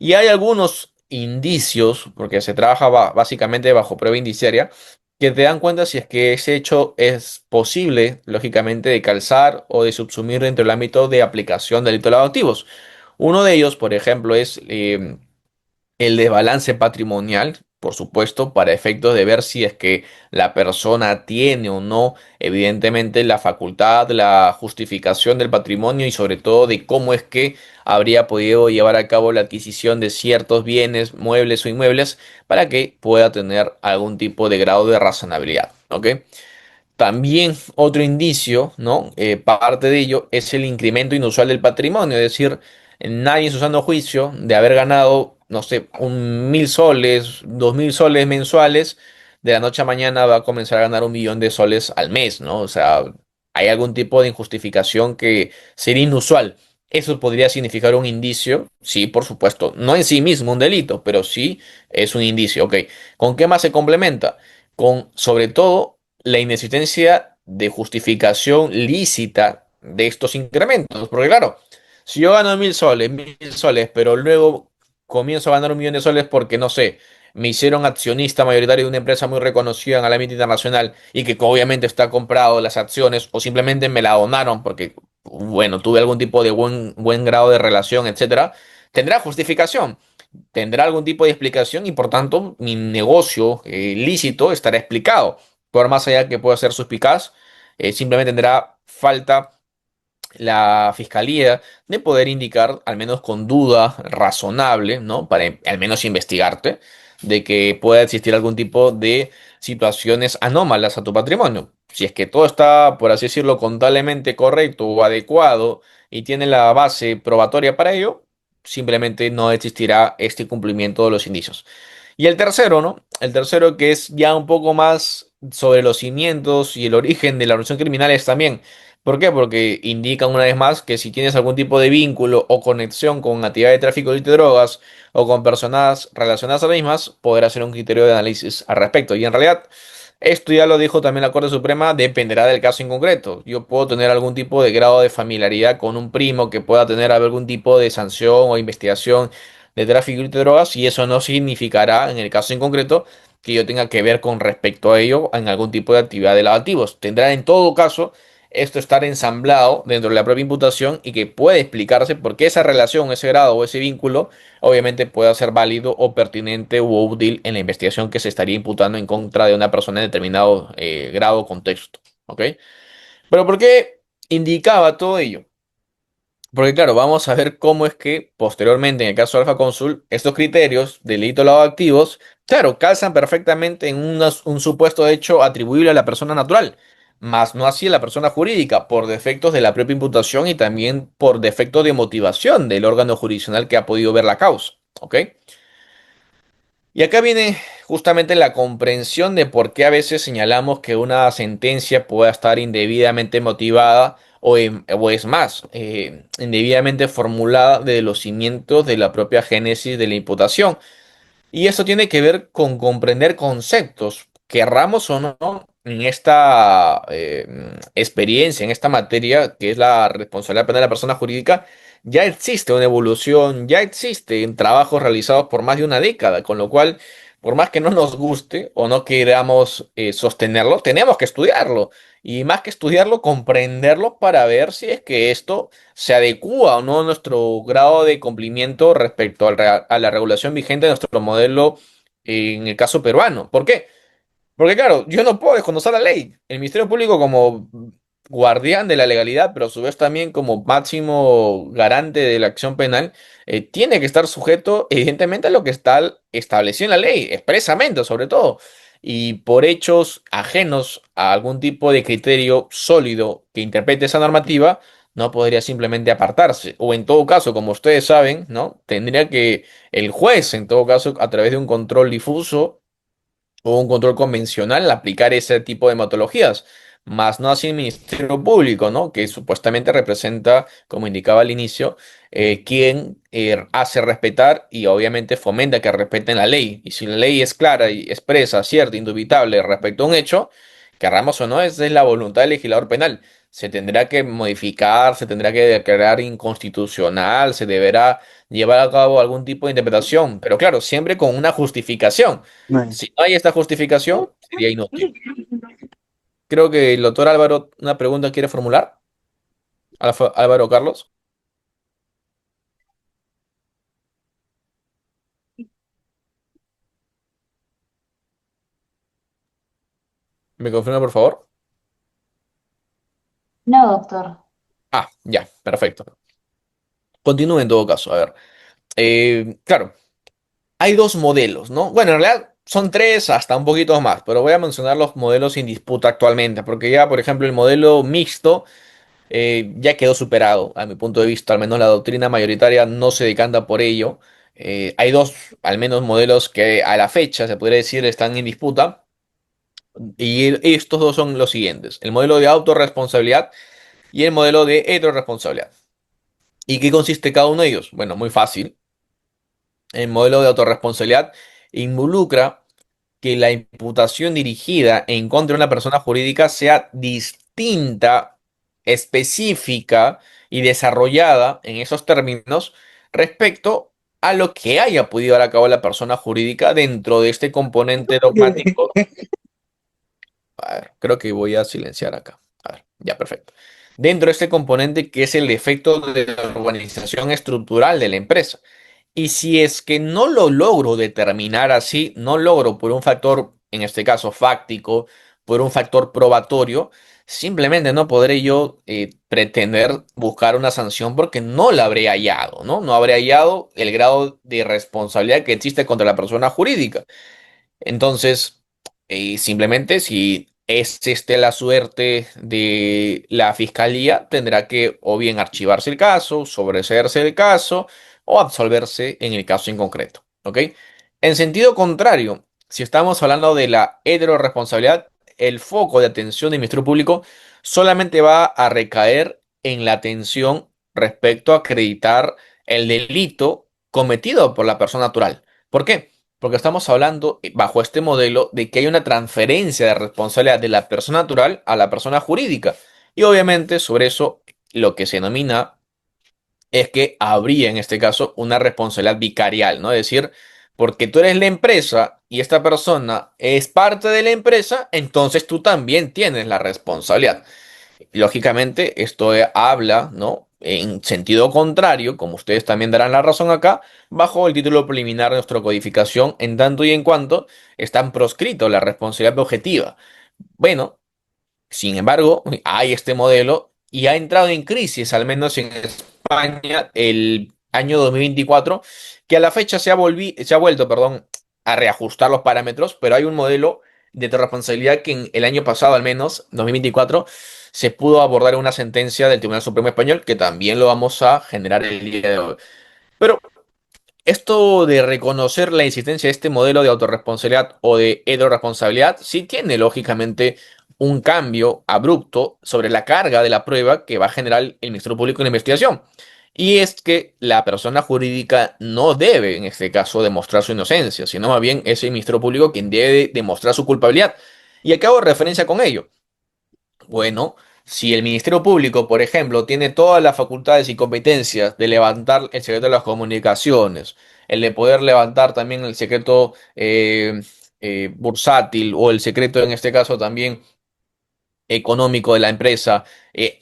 Y hay algunos indicios, porque se trabaja básicamente bajo prueba indiciaria, que te dan cuenta si es que ese hecho es posible, lógicamente, de calzar o de subsumir dentro del ámbito de aplicación del delito de lavado de activos. Uno de ellos, por ejemplo, es el desbalance patrimonial, por supuesto, para efectos de ver si es que la persona tiene o no, evidentemente, la facultad, la justificación del patrimonio y sobre todo de cómo es que habría podido llevar a cabo la adquisición de ciertos bienes, muebles o inmuebles, para que pueda tener algún tipo de grado de razonabilidad. ¿Ok? También otro indicio, ¿no? Parte de ello es el incremento inusual del patrimonio, es decir, nadie en su sano juicio de haber ganado, no sé, 1.000 soles, 2.000 soles mensuales, de la noche a mañana va a comenzar a ganar 1.000.000 de soles al mes, ¿no? O sea, hay algún tipo de injustificación que sería inusual. Eso podría significar un indicio, sí, por supuesto, no en sí mismo un delito, pero sí es un indicio, ¿ok? ¿Con qué más se complementa? Con, sobre todo, la inexistencia de justificación lícita de estos incrementos. Porque claro, si yo gano 1.000 soles, 1.000 soles, pero luego comienzo a ganar 1.000.000 de soles porque, no sé, me hicieron accionista mayoritario de una empresa muy reconocida en el ámbito internacional y que obviamente está comprado las acciones o simplemente me la donaron porque, bueno, tuve algún tipo de buen grado de relación, etcétera, tendrá justificación, tendrá algún tipo de explicación y por tanto mi negocio lícito estará explicado. Por más allá que pueda ser suspicaz, simplemente tendrá falta la fiscalía de poder indicar, al menos con duda razonable, ¿no? Para al menos investigarte, de que pueda existir algún tipo de situaciones anómalas a tu patrimonio. Si es que todo está, por así decirlo, contablemente correcto o adecuado y tiene la base probatoria para ello, simplemente no existirá este cumplimiento de los indicios. Y el tercero, ¿no? El tercero que es ya un poco más sobre los cimientos y el origen de la organización criminal es también. ¿Por qué? Porque indican una vez más que si tienes algún tipo de vínculo o conexión con actividad de tráfico de drogas o con personas relacionadas a las mismas, podrá ser un criterio de análisis al respecto. Y en realidad, esto ya lo dijo también la Corte Suprema, dependerá del caso en concreto. Yo puedo tener algún tipo de grado de familiaridad con un primo que pueda tener algún tipo de sanción o investigación de tráfico de drogas y eso no significará, en el caso en concreto, que yo tenga que ver con respecto a ello en algún tipo de actividad de lavativos. Tendrá en todo caso esto estar ensamblado dentro de la propia imputación y que puede explicarse por qué esa relación, ese grado o ese vínculo obviamente pueda ser válido o pertinente u útil en la investigación que se estaría imputando en contra de una persona en determinado grado o contexto. ¿Ok? Pero ¿por qué indicaba todo ello? Porque claro, vamos a ver cómo es que posteriormente, en el caso de Alfa Cónsul, estos criterios de delito de lavado de activos, claro, calzan perfectamente en un supuesto hecho atribuible a la persona natural, más no así a la persona jurídica, por defectos de la propia imputación y también por defectos de motivación del órgano jurisdiccional que ha podido ver la causa. ¿Ok? Y acá viene justamente la comprensión de por qué a veces señalamos que una sentencia pueda estar indebidamente motivada o es más, indebidamente formulada de los cimientos de la propia génesis de la imputación. Y eso tiene que ver con comprender conceptos, querramos o no, en esta experiencia, en esta materia, que es la responsabilidad penal de la persona jurídica, ya existe una evolución, ya existen trabajos realizados por más de una década, con lo cual, por más que no nos guste o no queramos sostenerlo, tenemos que estudiarlo. Y más que estudiarlo, comprenderlo para ver si es que esto se adecúa o no a nuestro grado de cumplimiento respecto a la regulación vigente de nuestro modelo en el caso peruano. ¿Por qué? Porque claro, yo no puedo desconocer la ley. El Ministerio Público como guardián de la legalidad, pero a su vez también como máximo garante de la acción penal, tiene que estar sujeto evidentemente a lo que está establecido en la ley, expresamente sobre todo. Y por hechos ajenos a algún tipo de criterio sólido que interprete esa normativa, no podría simplemente apartarse. O en todo caso, como ustedes saben, ¿no? Tendría que el juez, en todo caso, a través de un control difuso, o un control convencional al aplicar ese tipo de metodologías, más no así el Ministerio Público, ¿no? Que supuestamente representa, como indicaba al inicio, quien hace respetar y obviamente fomenta que respeten la ley. Y si la ley es clara y expresa, cierta, indubitable respecto a un hecho, querramos o no, esa es la voluntad del legislador penal. Se tendrá que modificar, se tendrá que declarar inconstitucional, se deberá llevar a cabo algún tipo de interpretación, pero claro, siempre con una justificación. Bueno. Si no hay esta justificación, sería inútil. Creo que el doctor Álvaro, una pregunta quiere formular. Álvaro Carlos, ¿me confirma por favor? No, doctor. Ah, ya, perfecto. Continúe en todo caso, a ver. Claro, hay dos modelos, ¿no? Bueno, en realidad son tres, hasta un poquito más, pero voy a mencionar los modelos en disputa actualmente, porque ya, por ejemplo, el modelo mixto ya quedó superado, a mi punto de vista, al menos la doctrina mayoritaria no se decanta por ello. Hay dos, al menos, modelos que a la fecha, se podría decir, están en disputa, y estos dos son los siguientes, el modelo de autorresponsabilidad y el modelo de heteroresponsabilidad. ¿Y qué consiste cada uno de ellos? Bueno, muy fácil. El modelo de autorresponsabilidad involucra que la imputación dirigida en contra de una persona jurídica sea distinta, específica y desarrollada en esos términos respecto a lo que haya podido dar a cabo la persona jurídica dentro de este componente dogmático. A ver, creo que voy a silenciar acá. A ver, ya, perfecto. Dentro de este componente que es el defecto de la organización estructural de la empresa. Y si es que no lo logro determinar así, no logro por un factor, en este caso fáctico, por un factor probatorio, simplemente no podré yo pretender buscar una sanción porque no la habré hallado, ¿no? No habré hallado el grado de responsabilidad que existe contra la persona jurídica. Entonces, simplemente si es la suerte de la fiscalía, tendrá que o bien archivarse el caso, sobreseerse el caso o absolverse en el caso en concreto. ¿Ok? En sentido contrario, si estamos hablando de la heteroresponsabilidad, el foco de atención del Ministerio Público solamente va a recaer en la atención respecto a acreditar el delito cometido por la persona natural. ¿Por qué? Porque estamos hablando, bajo este modelo, de que hay una transferencia de responsabilidad de la persona natural a la persona jurídica. Y obviamente sobre eso lo que se denomina es que habría en este caso una responsabilidad vicarial, ¿no? Es decir, porque tú eres la empresa y esta persona es parte de la empresa, entonces tú también tienes la responsabilidad. Lógicamente, esto habla, ¿no? En sentido contrario, como ustedes también darán la razón acá, bajo el título preliminar de nuestra codificación, en tanto y en cuanto están proscritos la responsabilidad objetiva. Bueno, sin embargo, hay este modelo y ha entrado en crisis, al menos en España, el año 2024, que a la fecha se ha vuelto, perdón, a reajustar los parámetros, pero hay un modelo de responsabilidad que en el año pasado, al menos, 2024, se pudo abordar en una sentencia del Tribunal Supremo Español, que también lo vamos a generar el día de hoy. Pero esto de reconocer la existencia de este modelo de autorresponsabilidad o de heteroresponsabilidad sí tiene lógicamente un cambio abrupto sobre la carga de la prueba que va a generar el Ministerio Público en la investigación. Y es que la persona jurídica no debe, en este caso, demostrar su inocencia, sino más bien es el Ministerio Público quien debe demostrar su culpabilidad. Y acabo referencia con ello. Bueno, si el Ministerio Público, por ejemplo, tiene todas las facultades y competencias de levantar el secreto de las comunicaciones, el de poder levantar también el secreto bursátil o el secreto, en este caso, también económico de la empresa,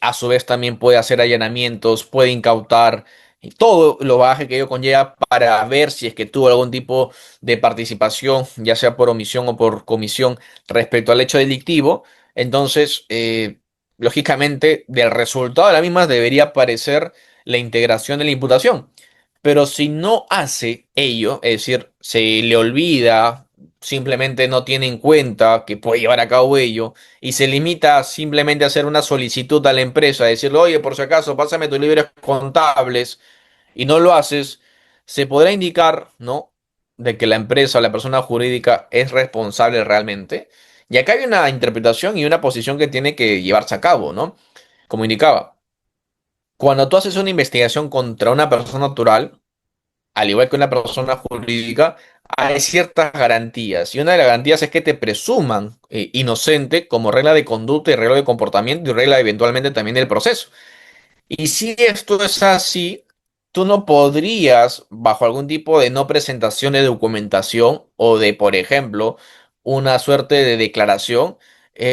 a su vez también puede hacer allanamientos, puede incautar y todo lo bagaje que ello conlleva para ver si es que tuvo algún tipo de participación, ya sea por omisión o por comisión, respecto al hecho delictivo. Entonces, lógicamente, del resultado de la misma debería aparecer la integración de la imputación. Pero si no hace ello, es decir, se le olvida, simplemente no tiene en cuenta que puede llevar a cabo ello, y se limita a simplemente a hacer una solicitud a la empresa, decirle, oye, por si acaso, pásame tus libros contables, y no lo haces, se podrá indicar, ¿no? De que la empresa o la persona jurídica es responsable realmente. Y acá hay una interpretación y una posición que tiene que llevarse a cabo, ¿no? Como indicaba, cuando tú haces una investigación contra una persona natural, al igual que una persona jurídica, hay ciertas garantías. Y una de las garantías es que te presuman inocente como regla de conducta y regla de comportamiento y regla eventualmente también del proceso. Y si esto es así, tú no podrías, bajo algún tipo de no presentación de documentación o de, por ejemplo, una suerte de declaración,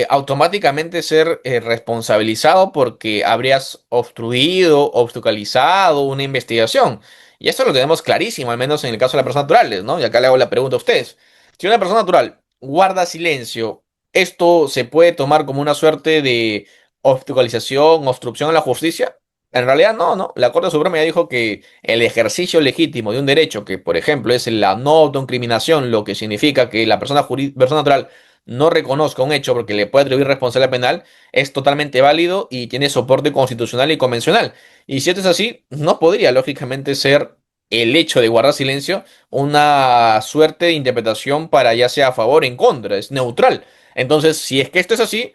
automáticamente ser responsabilizado porque habrías obstruido, obstaculizado una investigación. Y esto lo tenemos clarísimo, al menos en el caso de las personas naturales, ¿no? Y acá le hago la pregunta a ustedes. Si una persona natural guarda silencio, ¿esto se puede tomar como una suerte de obstaculización, obstrucción a la justicia? En realidad no, ¿no? La Corte Suprema ya dijo que el ejercicio legítimo de un derecho, que por ejemplo es la no autoincriminación, lo que significa que la persona natural no reconozca un hecho porque le puede atribuir responsabilidad penal, es totalmente válido y tiene soporte constitucional y convencional. Y si esto es así, no podría lógicamente ser el hecho de guardar silencio una suerte de interpretación para ya sea a favor o en contra, es neutral. Entonces, si es que esto es así,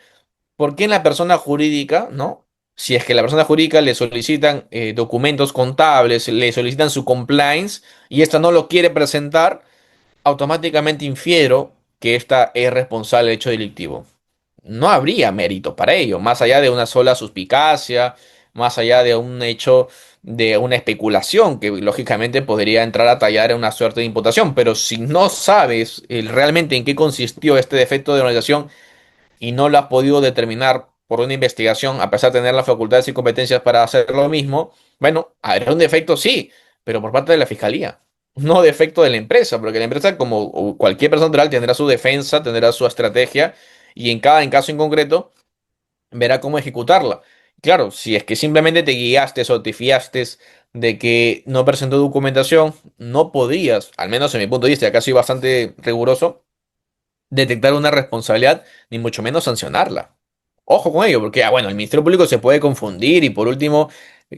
¿por qué en la persona jurídica, no? Si es que la persona jurídica le solicitan documentos contables, le solicitan su compliance y esta no lo quiere presentar, automáticamente infiero que esta es responsable del hecho delictivo? No habría mérito para ello, más allá de una sola suspicacia, más allá de un hecho de una especulación que lógicamente podría entrar a tallar en una suerte de imputación, pero si no sabes realmente en qué consistió este defecto de organización y no lo has podido determinar por una investigación, a pesar de tener las facultades y competencias para hacer lo mismo, bueno, habrá un defecto, sí, pero por parte de la fiscalía, no defecto de la empresa, porque la empresa, como cualquier persona natural, tendrá su defensa, tendrá su estrategia y en caso en concreto verá cómo ejecutarla. Claro, si es que simplemente te guiaste o te fiaste de que no presentó documentación, no podías, al menos en mi punto de vista, acá soy bastante riguroso, detectar una responsabilidad, ni mucho menos sancionarla. Ojo con ello, porque bueno, el Ministerio Público se puede confundir y por último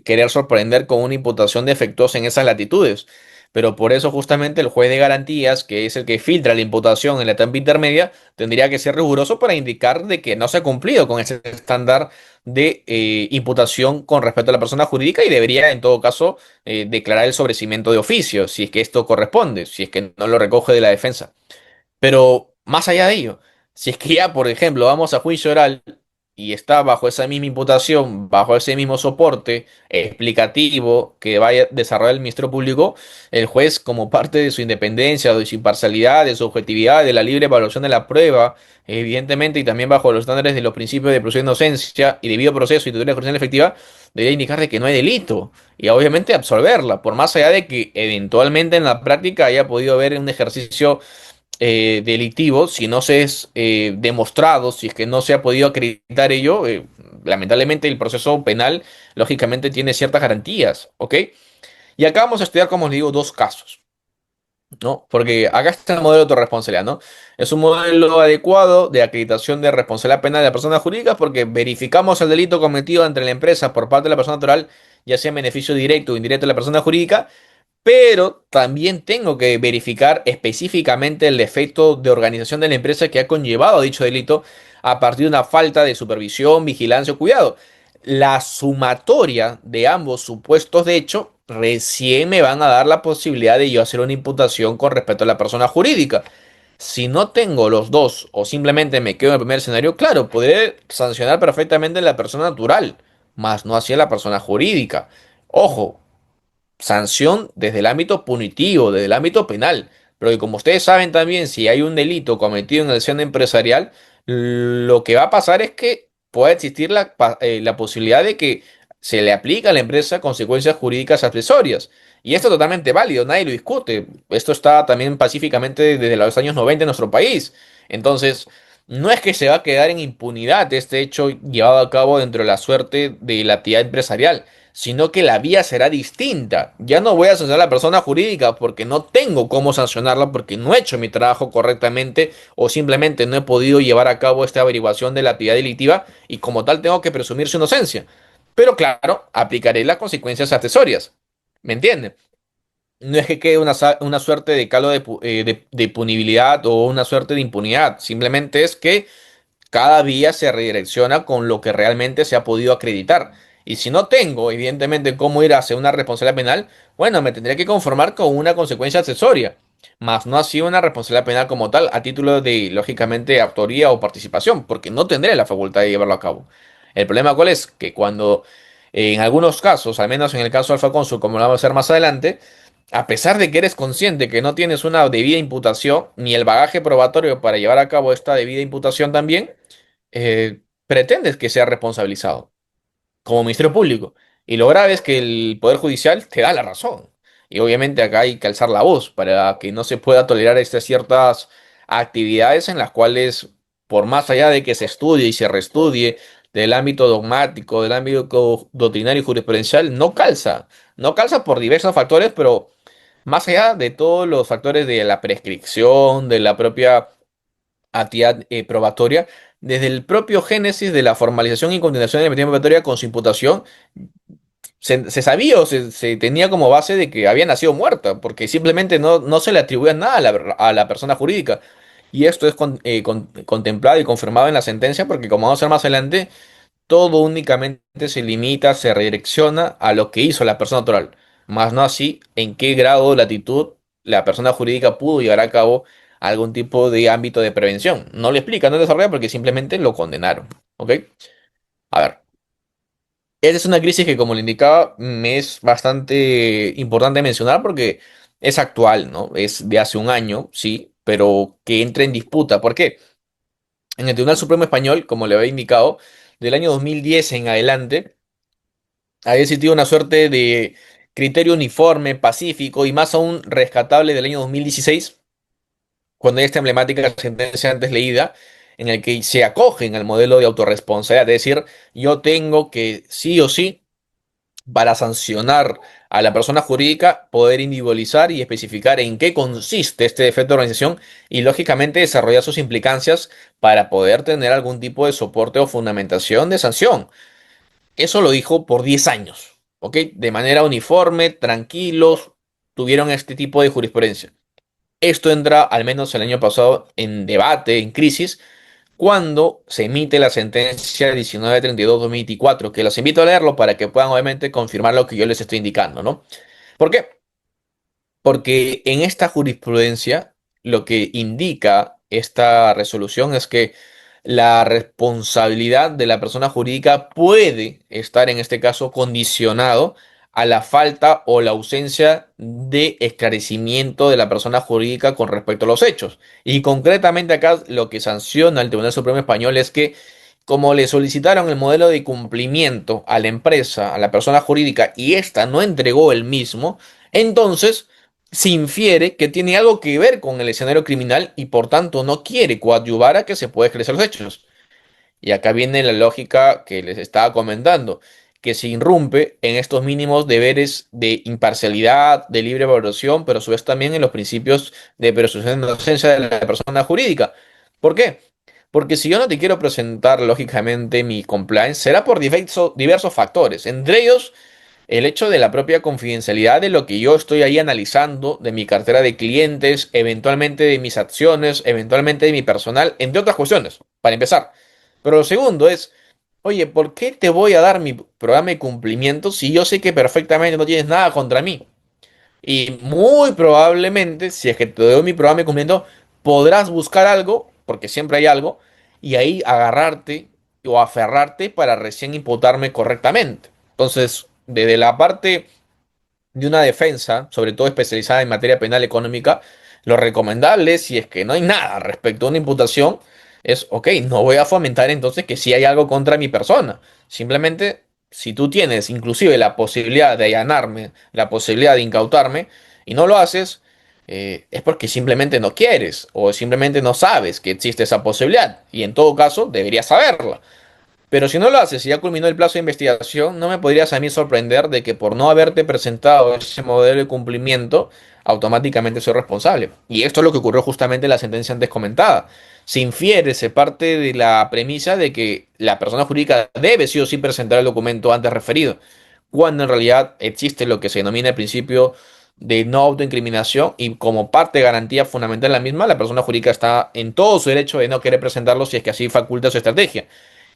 querer sorprender con una imputación defectuosa en esas latitudes. Pero por eso justamente el juez de garantías, que es el que filtra la imputación en la etapa intermedia, tendría que ser riguroso para indicar de que no se ha cumplido con ese estándar de imputación con respecto a la persona jurídica y debería en todo caso declarar el sobrecimiento de oficio, si es que esto corresponde, si es que no lo recoge de la defensa. Pero más allá de ello, si es que ya, por ejemplo, vamos a juicio oral y está bajo esa misma imputación, bajo ese mismo soporte explicativo que vaya a desarrollar el Ministerio Público, el juez, como parte de su independencia, de su imparcialidad, de su objetividad, de la libre evaluación de la prueba, evidentemente, y también bajo los estándares de los principios de presunción de inocencia y debido proceso y tutela judicial efectiva, debería indicar de que no hay delito y obviamente absolverla, por más allá de que eventualmente en la práctica haya podido haber un ejercicio delictivo, si no se es demostrado, si es que no se ha podido acreditar ello, lamentablemente el proceso penal lógicamente tiene ciertas garantías, ¿ok? Y acá vamos a estudiar, como os digo, dos casos, ¿no? Porque acá está el modelo de autorresponsabilidad, ¿no? Es un modelo adecuado de acreditación de responsabilidad penal de la persona jurídica porque verificamos el delito cometido entre la empresa por parte de la persona natural, ya sea en beneficio directo o indirecto de la persona jurídica, pero también tengo que verificar específicamente el defecto de organización de la empresa que ha conllevado dicho delito a partir de una falta de supervisión, vigilancia o cuidado. La sumatoria de ambos supuestos de hecho recién me van a dar la posibilidad de yo hacer una imputación con respecto a la persona jurídica. Si no tengo los dos o simplemente me quedo en el primer escenario, claro, podré sancionar perfectamente a la persona natural, mas no hacia la persona jurídica. Ojo, sanción desde el ámbito punitivo, desde el ámbito penal. Pero que como ustedes saben también, si hay un delito cometido en el seno empresarial, lo que va a pasar es que puede existir la posibilidad de que se le aplique a la empresa consecuencias jurídicas accesorias. Y esto es totalmente válido, nadie lo discute. Esto está también pacíficamente desde los años 90 en nuestro país. Entonces, no es que se va a quedar en impunidad este hecho llevado a cabo dentro de la suerte de la actividad empresarial, sino que la vía será distinta. Ya no voy a sancionar a la persona jurídica porque no tengo cómo sancionarla porque no he hecho mi trabajo correctamente o simplemente no he podido llevar a cabo esta averiguación de la actividad delictiva y como tal tengo que presumir su inocencia. Pero claro, aplicaré las consecuencias accesorias. ¿Me entienden? No es que quede una suerte de calo de punibilidad o una suerte de impunidad. Simplemente es que cada vía se redirecciona con lo que realmente se ha podido acreditar. Y si no tengo, evidentemente, cómo ir hacia una responsabilidad penal, bueno, me tendré que conformar con una consecuencia accesoria. más no así una responsabilidad penal como tal, a título de, lógicamente, autoría o participación, porque no tendré la facultad de llevarlo a cabo. El problema cuál es que cuando en algunos casos, al menos en el caso de Alfa Cónsul, como lo vamos a hacer más adelante, a pesar de que eres consciente que no tienes una debida imputación, ni el bagaje probatorio para llevar a cabo esta debida imputación también, pretendes que sea responsabilizado como Ministerio Público. Y lo grave es que el Poder Judicial te da la razón. Y obviamente acá hay que alzar la voz para que no se pueda tolerar estas ciertas actividades en las cuales, por más allá de que se estudie y se reestudie del ámbito dogmático, del ámbito doctrinario y jurisprudencial, no calza. No calza por diversos factores, pero más allá de todos los factores de la prescripción, de la propia actividad probatoria, desde el propio génesis de la formalización y continuación de la medida probatoria con su imputación, se sabía o se tenía como base de que había nacido muerta, porque simplemente no se le atribuía nada a la persona jurídica. Y esto es contemplado y confirmado en la sentencia, porque como vamos a ver más adelante, todo únicamente se limita, se redirecciona a lo que hizo la persona natural, más no así en qué grado de latitud la persona jurídica pudo llevar a cabo algún tipo de ámbito de prevención. No le explica, no desarrolla porque simplemente lo condenaron. ¿Ok? A ver, esta es una crisis que, como le indicaba, me es bastante importante mencionar porque es actual, ¿no? Es de hace un año, sí, pero que entra en disputa. ¿Por qué? En el Tribunal Supremo Español, como le había indicado, del año 2010 en adelante, había existido una suerte de criterio uniforme, pacífico y más aún rescatable del año 2016, cuando hay esta emblemática sentencia antes leída, en el que se acogen al modelo de autorresponsabilidad, es decir, yo tengo que sí o sí, para sancionar a la persona jurídica, poder individualizar y especificar en qué consiste este defecto de organización y lógicamente desarrollar sus implicancias para poder tener algún tipo de soporte o fundamentación de sanción. Eso lo dijo por 10 años, ¿ok? De manera uniforme, tranquilos, tuvieron este tipo de jurisprudencia. Esto entra, al menos el año pasado, en debate, en crisis, cuando se emite la sentencia 1932-2024, que los invito a leerlo para que puedan obviamente confirmar lo que yo les estoy indicando, ¿no? ¿Por qué? Porque en esta jurisprudencia lo que indica esta resolución es que la responsabilidad de la persona jurídica puede estar en este caso condicionado a la falta o la ausencia de esclarecimiento de la persona jurídica con respecto a los hechos. Y concretamente acá lo que sanciona el Tribunal Supremo Español es que como le solicitaron el modelo de cumplimiento a la empresa, a la persona jurídica, y ésta no entregó el mismo, entonces se infiere que tiene algo que ver con el escenario criminal y por tanto no quiere coadyuvar a que se pueda esclarecer los hechos. Y acá viene la lógica que les estaba comentando, que se irrumpe en estos mínimos deberes de imparcialidad, de libre valoración, pero a su vez también en los principios de presunción de inocencia de la persona jurídica. ¿Por qué? Porque si yo no te quiero presentar lógicamente mi compliance, será por diversos factores, entre ellos el hecho de la propia confidencialidad de lo que yo estoy ahí analizando, de mi cartera de clientes, eventualmente de mis acciones, eventualmente de mi personal, entre otras cuestiones, para empezar. Pero lo segundo es, oye, ¿por qué te voy a dar mi programa de cumplimiento si yo sé que perfectamente no tienes nada contra mí? Y muy probablemente, si es que te doy mi programa de cumplimiento, podrás buscar algo, porque siempre hay algo, y ahí agarrarte o aferrarte para recién imputarme correctamente. Entonces, desde la parte de una defensa, sobre todo especializada en materia penal económica, lo recomendable, si es que no hay nada respecto a una imputación, es, ok, no voy a fomentar entonces que si hay algo contra mi persona. Simplemente, si tú tienes inclusive la posibilidad de allanarme, la posibilidad de incautarme, y no lo haces, es porque simplemente no quieres o simplemente no sabes que existe esa posibilidad. Y en todo caso, deberías saberla. Pero si no lo haces y ya culminó el plazo de investigación, no me podrías a mí sorprender de que por no haberte presentado ese modelo de cumplimiento, automáticamente soy responsable. Y esto es lo que ocurrió justamente en la sentencia antes comentada. Se infiere, se parte de la premisa de que la persona jurídica debe sí o sí presentar el documento antes referido, cuando en realidad existe lo que se denomina el principio de no autoincriminación y como parte de garantía fundamental de la misma, la persona jurídica está en todo su derecho de no querer presentarlo si es que así faculta su estrategia.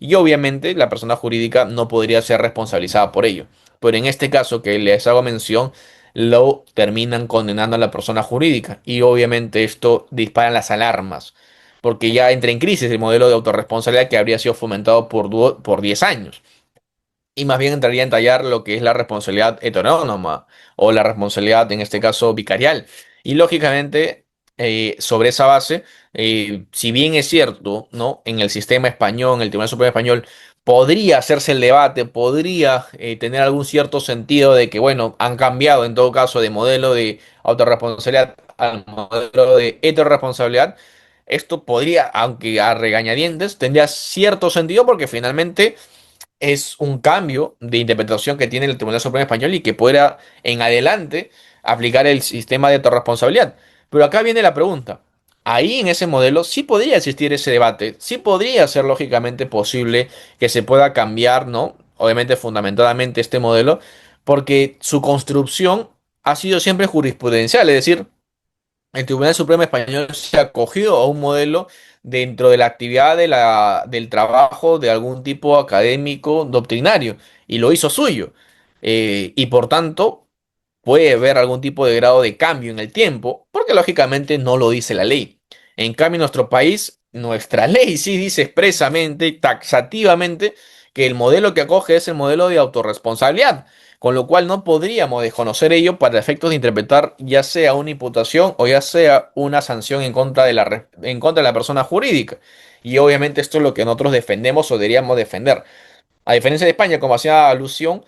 Y obviamente la persona jurídica no podría ser responsabilizada por ello. Pero en este caso que les hago mención, lo terminan condenando a la persona jurídica. Y obviamente esto dispara las alarmas, porque ya entra en crisis el modelo de autorresponsabilidad que habría sido fomentado por 10 años. Y más bien entraría en tallar lo que es la responsabilidad heteronóma o la responsabilidad, en este caso, vicarial. Y lógicamente, sobre esa base, si bien es cierto, ¿no? En el sistema español, en el Tribunal Supremo Español, podría hacerse el debate, podría tener algún cierto sentido de que, bueno, han cambiado en todo caso de modelo de autorresponsabilidad al modelo de heteroresponsabilidad. Esto podría, aunque a regañadientes, tendría cierto sentido porque finalmente es un cambio de interpretación que tiene el Tribunal Supremo Español y que pueda en adelante aplicar el sistema de autorresponsabilidad. Pero acá viene la pregunta. Ahí en ese modelo sí podría existir ese debate, sí podría ser lógicamente posible que se pueda cambiar, ¿no? Obviamente fundamentadamente este modelo, porque su construcción ha sido siempre jurisprudencial, es decir, el Tribunal Supremo Español se acogió a un modelo dentro de la actividad del trabajo de algún tipo académico doctrinario y lo hizo suyo. Y por tanto, puede haber algún tipo de grado de cambio en el tiempo, porque lógicamente no lo dice la ley. En cambio, en nuestro país, nuestra ley sí dice expresamente, taxativamente, que el modelo que acoge es el modelo de autorresponsabilidad, con lo cual no podríamos desconocer ello para efectos de interpretar ya sea una imputación o ya sea una sanción en contra de en contra de la persona jurídica. Y obviamente esto es lo que nosotros defendemos o deberíamos defender. A diferencia de España, como hacía alusión,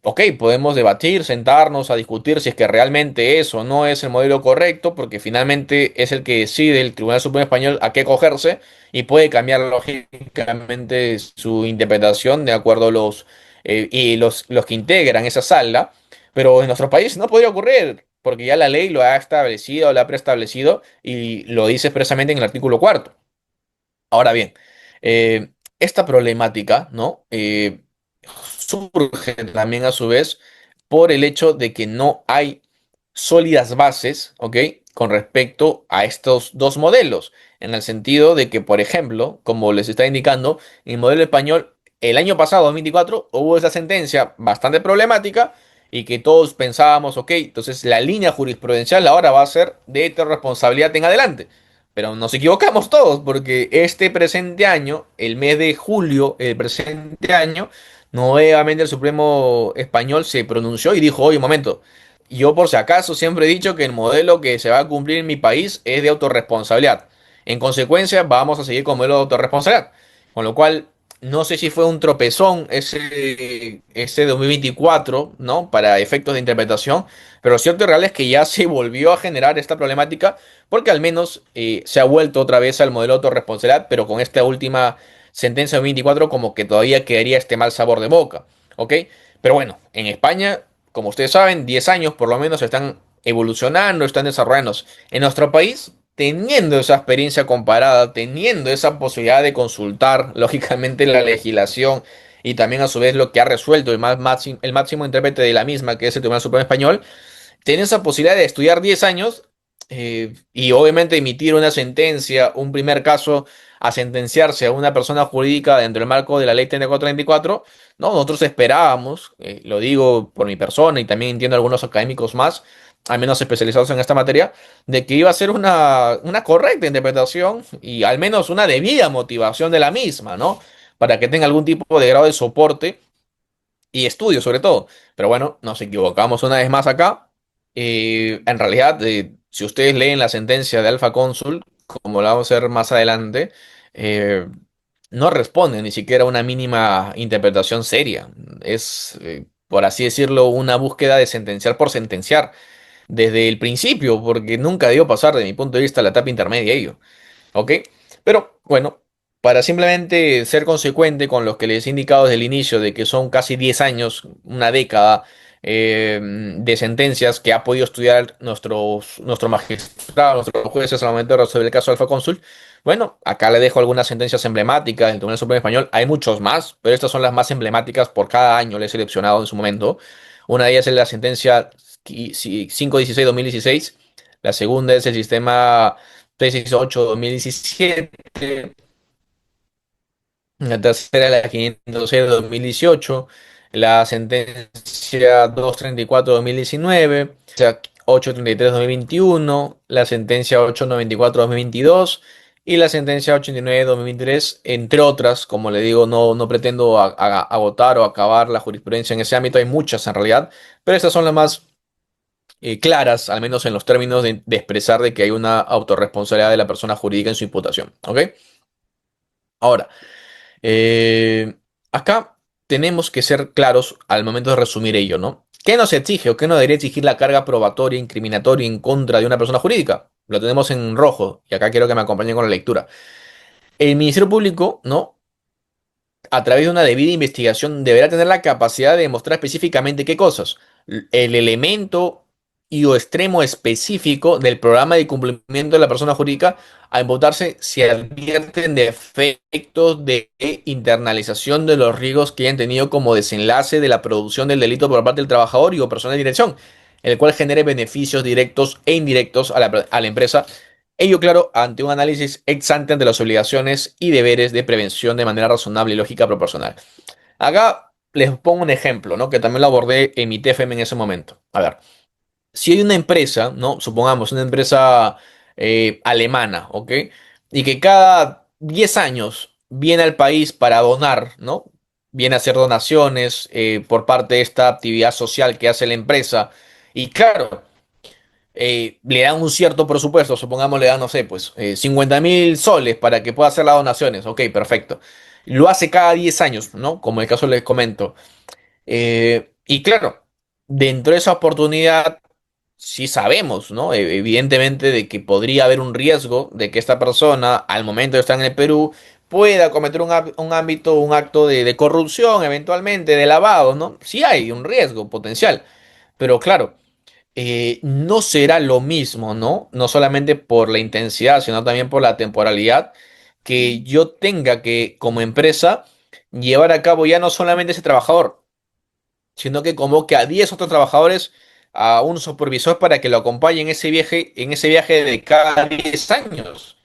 ok, podemos debatir, sentarnos a discutir si es que realmente es o no es el modelo correcto, porque finalmente es el que decide el Tribunal Supremo Español a qué cogerse y puede cambiar lógicamente su interpretación de acuerdo a los que integran esa sala. Pero en nuestro país no podría ocurrir, porque ya la ley lo ha establecido, lo ha preestablecido y lo dice expresamente en el artículo cuarto. Ahora bien, esta problemática, ¿no? Surge también a su vez por el hecho de que no hay sólidas bases, ¿ok? Con respecto a estos dos modelos, en el sentido de que, por ejemplo, como les está indicando, en el modelo español, el año pasado, 2024, hubo esa sentencia bastante problemática y que todos pensábamos, ok, entonces la línea jurisprudencial ahora va a ser de responsabilidad en adelante. Pero nos equivocamos todos, porque este presente año, el mes de julio, el presente año, nuevamente el Supremo Español se pronunció y dijo, oye, un momento, yo por si acaso siempre he dicho que el modelo que se va a cumplir en mi país es de autorresponsabilidad. En consecuencia, vamos a seguir con el modelo de autorresponsabilidad. Con lo cual, no sé si fue un tropezón ese 2024, ¿no? Para efectos de interpretación, pero lo cierto y real es que ya se volvió a generar esta problemática porque al menos se ha vuelto otra vez al modelo de autorresponsabilidad, pero con esta última sentencia de 24 como que todavía quedaría este mal sabor de boca, ¿ok? Pero bueno, en España, como ustedes saben, 10 años por lo menos están evolucionando, están desarrollándose. En nuestro país, teniendo esa experiencia comparada, teniendo esa posibilidad de consultar, lógicamente, la legislación y también a su vez lo que ha resuelto el máximo intérprete de la misma, que es el Tribunal Supremo Español, tiene esa posibilidad de estudiar 10 años y obviamente emitir una sentencia, un primer caso a sentenciarse a una persona jurídica dentro del marco de la ley 3434, ¿no? Nosotros esperábamos, lo digo por mi persona y también entiendo algunos académicos más, al menos especializados en esta materia, de que iba a ser una correcta interpretación y al menos una debida motivación de la misma, ¿no? Para que tenga algún tipo de grado de soporte y estudio sobre todo. Pero bueno, nos equivocamos una vez más acá. En realidad, si ustedes leen la sentencia de Alfa Cónsul, como la vamos a ver más adelante, eh, no responde ni siquiera a una mínima interpretación seria. Es, por así decirlo, una búsqueda de sentenciar por sentenciar desde el principio, porque nunca debió pasar, de mi punto de vista, la etapa intermedia ello. ¿Ok? Pero bueno, para simplemente ser consecuente con los que les he indicado desde el inicio de que son casi 10 años, una década de sentencias que ha podido estudiar nuestro magistrado, nuestros jueces al momento de resolver el caso Alfa Cónsul, bueno, acá le dejo algunas sentencias emblemáticas del Tribunal Supremo Español. Hay muchos más, pero estas son las más emblemáticas por cada año, les he seleccionado en su momento. Una de ellas es la sentencia 516-2016. La segunda es el sistema 368-2017, la tercera la 506 de 2018, la sentencia 234/2019, la 833/2021, la sentencia 894/2022 y la sentencia 89/2023, entre otras. Como le digo, no pretendo agotar o acabar la jurisprudencia en ese ámbito, hay muchas en realidad, pero estas son las más claras, al menos en los términos de expresar de que hay una autorresponsabilidad de la persona jurídica en su imputación. ¿Ok? Ahora, eh, acá tenemos que ser claros al momento de resumir ello, ¿no? ¿Qué nos exige o qué nos debería exigir la carga probatoria, incriminatoria en contra de una persona jurídica? Lo tenemos en rojo y acá quiero que me acompañen con la lectura. El Ministerio Público, ¿no?, a través de una debida investigación, deberá tener la capacidad de demostrar específicamente qué cosas. El elemento y o extremo específico del programa de cumplimiento de la persona jurídica a imputarse si advierten de efectos de internalización de los riesgos que hayan tenido como desenlace de la producción del delito por parte del trabajador y o persona de dirección, el cual genere beneficios directos e indirectos a la empresa. Ello, claro, ante un análisis ex ante de las obligaciones y deberes de prevención de manera razonable y lógica proporcional. Acá les pongo un ejemplo, ¿no?, que también lo abordé en mi TFM en ese momento. A ver, si hay una empresa, ¿no?, supongamos una empresa alemana, ¿ok? Y que cada 10 años viene al país para donar, ¿no? Viene a hacer donaciones por parte de esta actividad social que hace la empresa. Y claro, le dan un cierto presupuesto, supongamos le dan, no sé, pues 50.000 soles para que pueda hacer las donaciones. Ok, perfecto. Lo hace cada 10 años, ¿no? Como el caso les comento. Y claro, dentro de esa oportunidad, sí sabemos, ¿no? Evidentemente de que podría haber un riesgo de que esta persona, al momento de estar en el Perú, pueda cometer un ámbito, un acto de corrupción, eventualmente, de lavado, ¿no? Sí hay un riesgo potencial. Pero claro, no será lo mismo, ¿no? No solamente por la intensidad, sino también por la temporalidad, que yo tenga que, como empresa, llevar a cabo ya no solamente ese trabajador, sino que convoque a 10 otros trabajadores, a un supervisor para que lo acompañe en ese viaje de cada 10 años.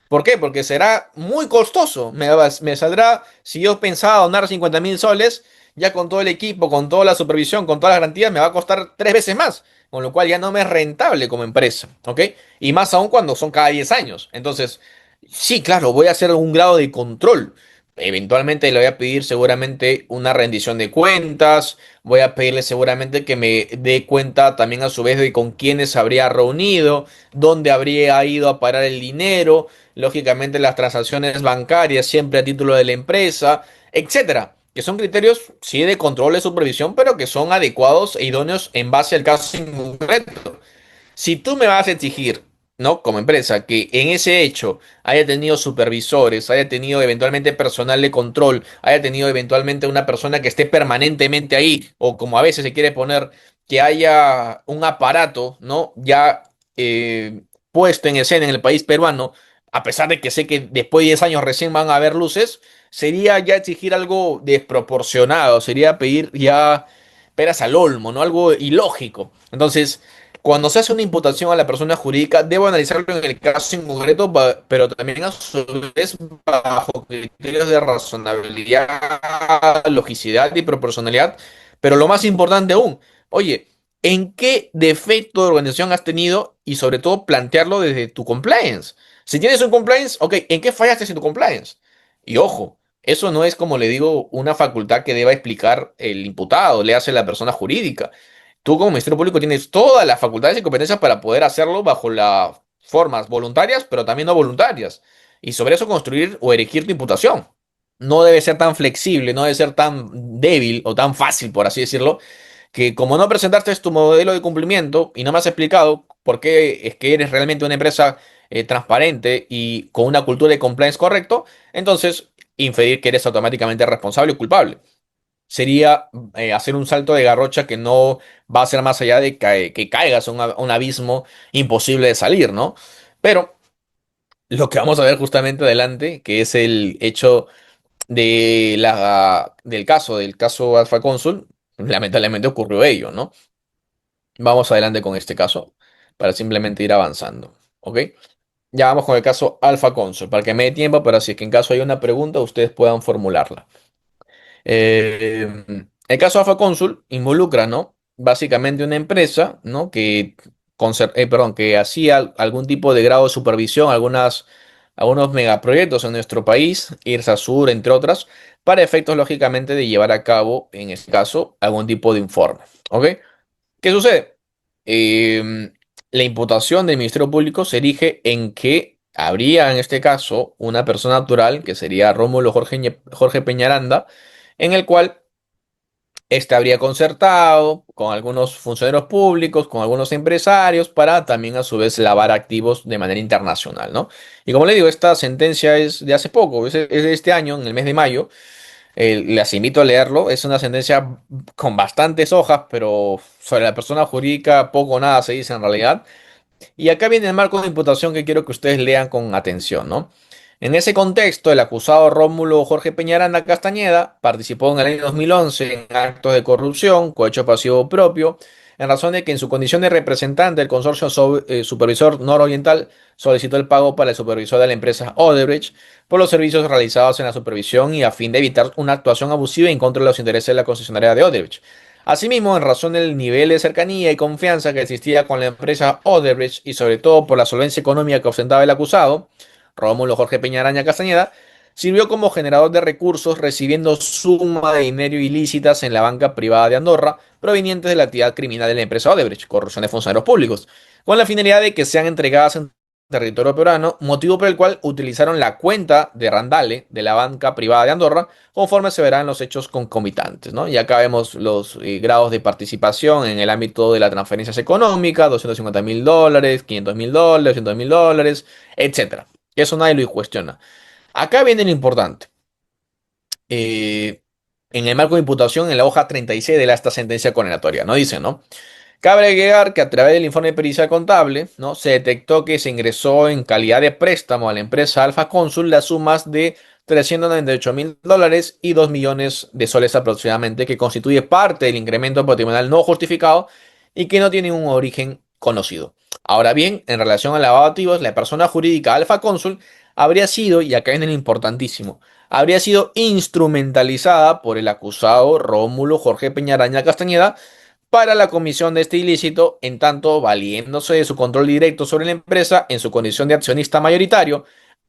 ¿Por qué? Porque será muy costoso. Me saldrá, si yo pensaba donar 50.000 soles, ya con todo el equipo, con toda la supervisión, con todas las garantías, me va a costar 3 veces más. Con lo cual ya no me es rentable como empresa. ¿Ok? Y más aún cuando son cada 10 años. Entonces, sí, claro, voy a hacer un grado de control. Eventualmente le voy a pedir seguramente una rendición de cuentas. Voy a pedirle seguramente que me dé cuenta también a su vez de con quiénes habría reunido, dónde habría ido a parar el dinero, lógicamente las transacciones bancarias siempre a título de la empresa, etcétera, que son criterios sí de control de supervisión, pero que son adecuados e idóneos en base al caso en concreto. Si tú me vas a exigir, ¿no?, como empresa, que en ese hecho haya tenido supervisores, haya tenido eventualmente personal de control, haya tenido eventualmente una persona que esté permanentemente ahí, o como a veces se quiere poner, que haya un aparato, ¿no?, ya puesto en escena en el país peruano, a pesar de que sé que después de 10 años recién van a haber luces, sería ya exigir algo desproporcionado, sería pedir ya peras al olmo, ¿no? Algo ilógico. Entonces, cuando se hace una imputación a la persona jurídica, debo analizarlo en el caso en concreto, pero también a su vez bajo criterios de razonabilidad, logicidad y proporcionalidad. Pero lo más importante aún, oye, ¿en qué defecto de organización has tenido? Y sobre todo plantearlo desde tu compliance. Si tienes un compliance, ok, ¿en qué fallaste en tu compliance? Y ojo, eso no es, como le digo, una facultad que deba explicar el imputado, le hace la persona jurídica. Tú como Ministerio Público tienes todas las facultades y competencias para poder hacerlo bajo las formas voluntarias, pero también no voluntarias. Y sobre eso construir o erigir tu imputación. No debe ser tan flexible, no debe ser tan débil o tan fácil, por así decirlo, que como no presentaste tu modelo de cumplimiento y no me has explicado por qué es que eres realmente una empresa transparente y con una cultura de compliance correcto, entonces inferir que eres automáticamente responsable o culpable. Sería hacer un salto de garrocha que no va a ser más allá de que caigas a un abismo imposible de salir, ¿no? Pero lo que vamos a ver justamente adelante, que es el hecho del caso Alpha Consul, lamentablemente ocurrió ello, ¿no? Vamos adelante con este caso para simplemente ir avanzando, ¿ok? Ya vamos con el caso Alpha Consul, para que me dé tiempo, pero así que en caso hay una pregunta, ustedes puedan formularla. Eh, El caso Alfa Cónsul involucra, ¿no? Básicamente una empresa, ¿no? Que hacía algún tipo de grado de supervisión, algunos megaproyectos en nuestro país, IRSA Sur, entre otras, para efectos, lógicamente, de llevar a cabo, en este caso, algún tipo de informe. ¿Ok? ¿Qué sucede? La imputación del Ministerio Público se erige en que habría, en este caso, una persona natural, que sería Rómulo Jorge Peñaranda, en el cual este habría concertado con algunos funcionarios públicos, con algunos empresarios, para también a su vez lavar activos de manera internacional, ¿no? Y como le digo, esta sentencia es de hace poco, es de este año, en el mes de mayo. Les invito a leerlo. Es una sentencia con bastantes hojas, pero sobre la persona jurídica poco o nada se dice en realidad. Y acá viene el marco de imputación que quiero que ustedes lean con atención, ¿no? En ese contexto, el acusado Rómulo Jorge Peñaranda Castañeda participó en el año 2011 en actos de corrupción, cohecho pasivo propio, en razón de que en su condición de representante del consorcio supervisor nororiental solicitó el pago para el supervisor de la empresa Odebrecht por los servicios realizados en la supervisión y a fin de evitar una actuación abusiva en contra de los intereses de la concesionaria de Odebrecht. Asimismo, en razón del nivel de cercanía y confianza que existía con la empresa Odebrecht y sobre todo por la solvencia económica que ostentaba el acusado, Rómulo Jorge Peñaraña Castañeda, sirvió como generador de recursos recibiendo suma de dinero ilícitas en la banca privada de Andorra provenientes de la actividad criminal de la empresa Odebrecht, corrupción de funcionarios públicos, con la finalidad de que sean entregadas en territorio peruano, motivo por el cual utilizaron la cuenta de Randale de la banca privada de Andorra, conforme se verán los hechos concomitantes, ¿no? Y acá vemos los grados de participación en el ámbito de las transferencias económicas: $250.000, $500.000, $200.000, etcétera. Eso nadie lo cuestiona. Acá viene lo importante. Eh, en el marco de imputación, en la hoja 36 de esta sentencia condenatoria, ¿no? Dice, ¿no? Cabe agregar que a través del informe de pericia contable, ¿no? Se detectó que se ingresó en calidad de préstamo a la empresa Alfa Consul las sumas de $398.000 y 2 millones de soles aproximadamente, que constituye parte del incremento patrimonial no justificado y que no tiene un origen conocido. Ahora bien, en relación al lavado de activos, la persona jurídica Alfa Consul habría sido, y acá viene lo importantísimo, habría sido instrumentalizada por el acusado Rómulo Jorge Peñaraña Castañeda para la comisión de este ilícito, en tanto valiéndose de su control directo sobre la empresa en su condición de accionista mayoritario,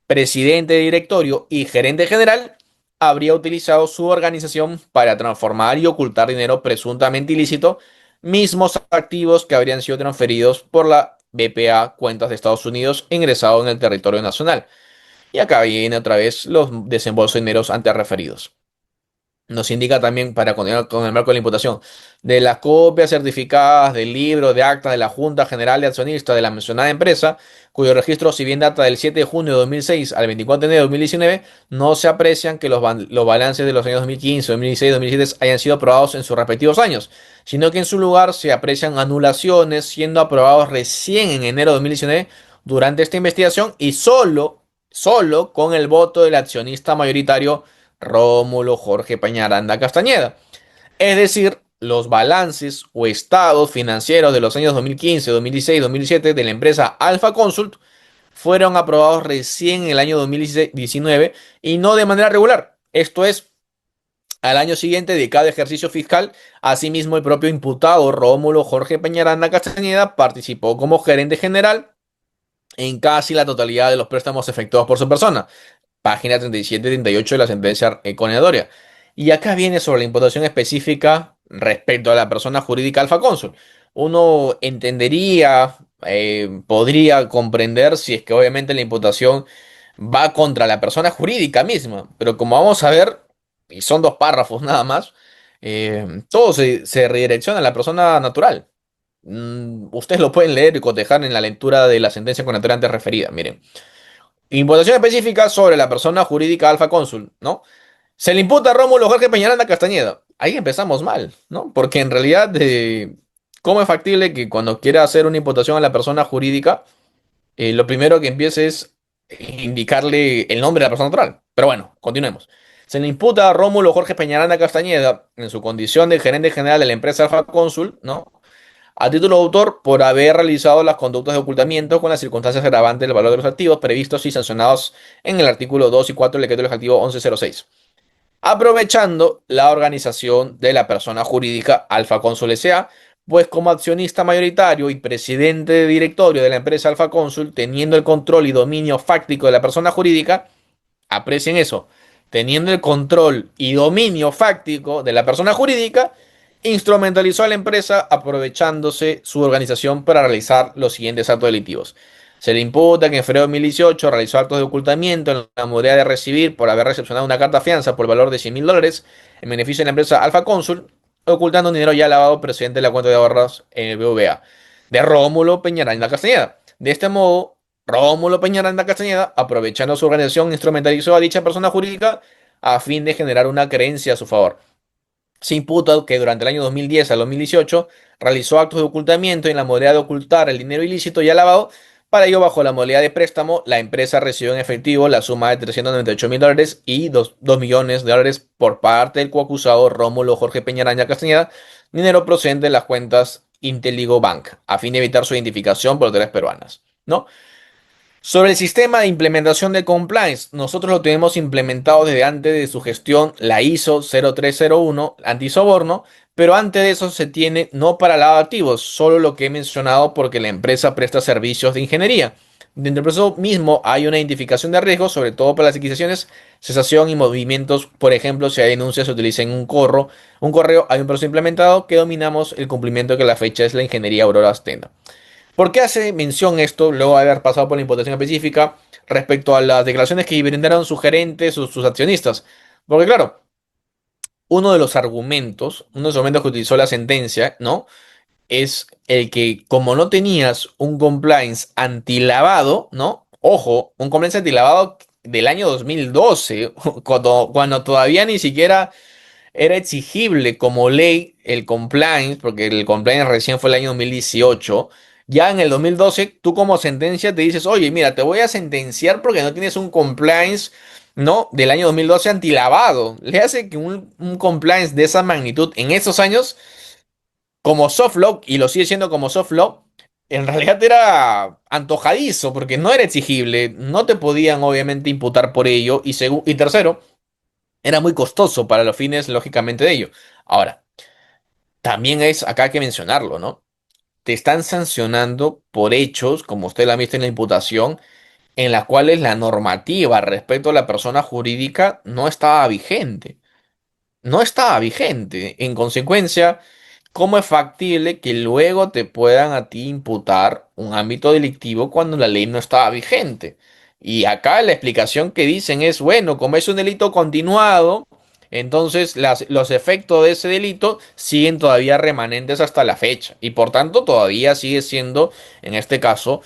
presidente de directorio y gerente general, habría utilizado su organización para transformar y ocultar dinero presuntamente ilícito, mismos activos que habrían sido transferidos por la BPA cuentas de Estados Unidos ingresado en el territorio nacional. Y acá viene otra vez los desembolsos de dineros antes referidos. Nos indica también, para continuar con el marco de la imputación, de las copias certificadas del libro de acta de la Junta General de Accionistas de la mencionada empresa, cuyo registro, si bien data del 7 de junio de 2006 al 24 de enero de 2019, no se aprecian que los balances de los años 2015, 2016 y 2017 hayan sido aprobados en sus respectivos años, sino que en su lugar se aprecian anulaciones, siendo aprobados recién en enero de 2019 durante esta investigación y solo con el voto del accionista mayoritario Rómulo Jorge Peñaranda Castañeda. Es decir, los balances o estados financieros de los años 2015, 2016 y 2017 de la empresa Alfa Consult fueron aprobados recién en el año 2019 y no de manera regular. Esto es, al año siguiente de cada ejercicio fiscal. Asimismo, el propio imputado Rómulo Jorge Peñaranda Castañeda participó como gerente general en casi la totalidad de los préstamos efectuados por su persona. Página 37 y 38 de la sentencia condenatoria. Y acá viene sobre la imputación específica respecto a la persona jurídica Alfa Cónsul. Uno entendería, podría comprender si es que obviamente la imputación va contra la persona jurídica misma, pero como vamos a ver, y son dos párrafos nada más, todo se redirecciona a la persona natural. Ustedes lo pueden leer y cotejar en la lectura de la sentencia condenatoria antes referida. Miren. Imputación específica sobre la persona jurídica Alfa Cónsul, ¿no? Se le imputa a Rómulo Jorge Peñaranda Castañeda. Ahí empezamos mal, ¿no? Porque en realidad, ¿cómo es factible que cuando quiera hacer una imputación a la persona jurídica, lo primero que empiece es indicarle el nombre de la persona natural? Pero bueno, continuemos. Se le imputa a Rómulo Jorge Peñaranda Castañeda, en su condición de gerente general de la empresa Alfa Cónsul, ¿no? A título de autor, por haber realizado las conductas de ocultamiento con las circunstancias agravantes del valor de los activos previstos y sancionados en el artículo 2 y 4 del decreto legislativo 1106. aprovechando la organización de la persona jurídica Alfa Cónsul S.A., pues como accionista mayoritario y presidente de directorio de la empresa Alfa Cónsul, teniendo el control y dominio fáctico de la persona jurídica, aprecien eso, teniendo el control y dominio fáctico de la persona jurídica, instrumentalizó a la empresa aprovechándose su organización para realizar los siguientes actos delictivos. Se le imputa que en febrero de 2018 realizó actos de ocultamiento en la modalidad de recibir por haber recepcionado una carta fianza por el valor de $100.000 en beneficio de la empresa Alfa Consul, ocultando un dinero ya lavado procedente de la cuenta de ahorros en el BVA de Rómulo Peñaranda Castañeda. De este modo, Rómulo Peñaranda Castañeda, aprovechando su organización, instrumentalizó a dicha persona jurídica a fin de generar una creencia a su favor. Se imputa que durante el año 2010 al 2018 realizó actos de ocultamiento en la modalidad de ocultar el dinero ilícito ya lavado. Para ello, bajo la modalidad de préstamo, la empresa recibió en efectivo la suma de $398.000 y 2 millones de dólares por parte del coacusado Rómulo Jorge Peñaraña Castañeda, dinero procedente de las cuentas Inteligo Bank, a fin de evitar su identificación por autoridades peruanas, ¿no? Sobre el sistema de implementación de compliance, nosotros lo tenemos implementado desde antes de su gestión, la ISO 0301, antisoborno, pero antes de eso se tiene no para lavado de activos, solo lo que he mencionado porque la empresa presta servicios de ingeniería. Dentro del proceso mismo hay una identificación de riesgos, sobre todo para las adquisiciones, cesación y movimientos. Por ejemplo, si hay denuncias, se utiliza en un correo, hay un proceso implementado que dominamos el cumplimiento que la fecha es la ingeniería Aurora Astena. ¿Por qué hace mención esto luego de haber pasado por la imputación específica respecto a las declaraciones que brindaron sus gerentes o sus accionistas? Porque claro, uno de los argumentos que utilizó la sentencia, ¿no? Es el que como no tenías un compliance antilavado, ¿no? Ojo, un compliance antilavado del año 2012, cuando todavía ni siquiera era exigible como ley el compliance, porque el compliance recién fue el año 2018. Ya en el 2012, tú como sentencia te dices, oye, mira, te voy a sentenciar porque no tienes un compliance, ¿no? Del año 2012 antilavado. Le hace que un compliance de esa magnitud en esos años, como soft law, y lo sigue siendo como soft law, en realidad era antojadizo, porque no era exigible, no te podían obviamente imputar por ello, y tercero, era muy costoso para los fines, lógicamente, de ello. Ahora, también es acá hay que mencionarlo, ¿no? Te están sancionando por hechos, como usted lo ha visto en la imputación, en las cuales la normativa respecto a la persona jurídica no estaba vigente. No estaba vigente. En consecuencia, ¿cómo es factible que luego te puedan a ti imputar un ámbito delictivo cuando la ley no estaba vigente? Y acá la explicación que dicen es, bueno, como es un delito continuado, entonces los efectos de ese delito siguen todavía remanentes hasta la fecha y por tanto todavía sigue siendo, en este caso,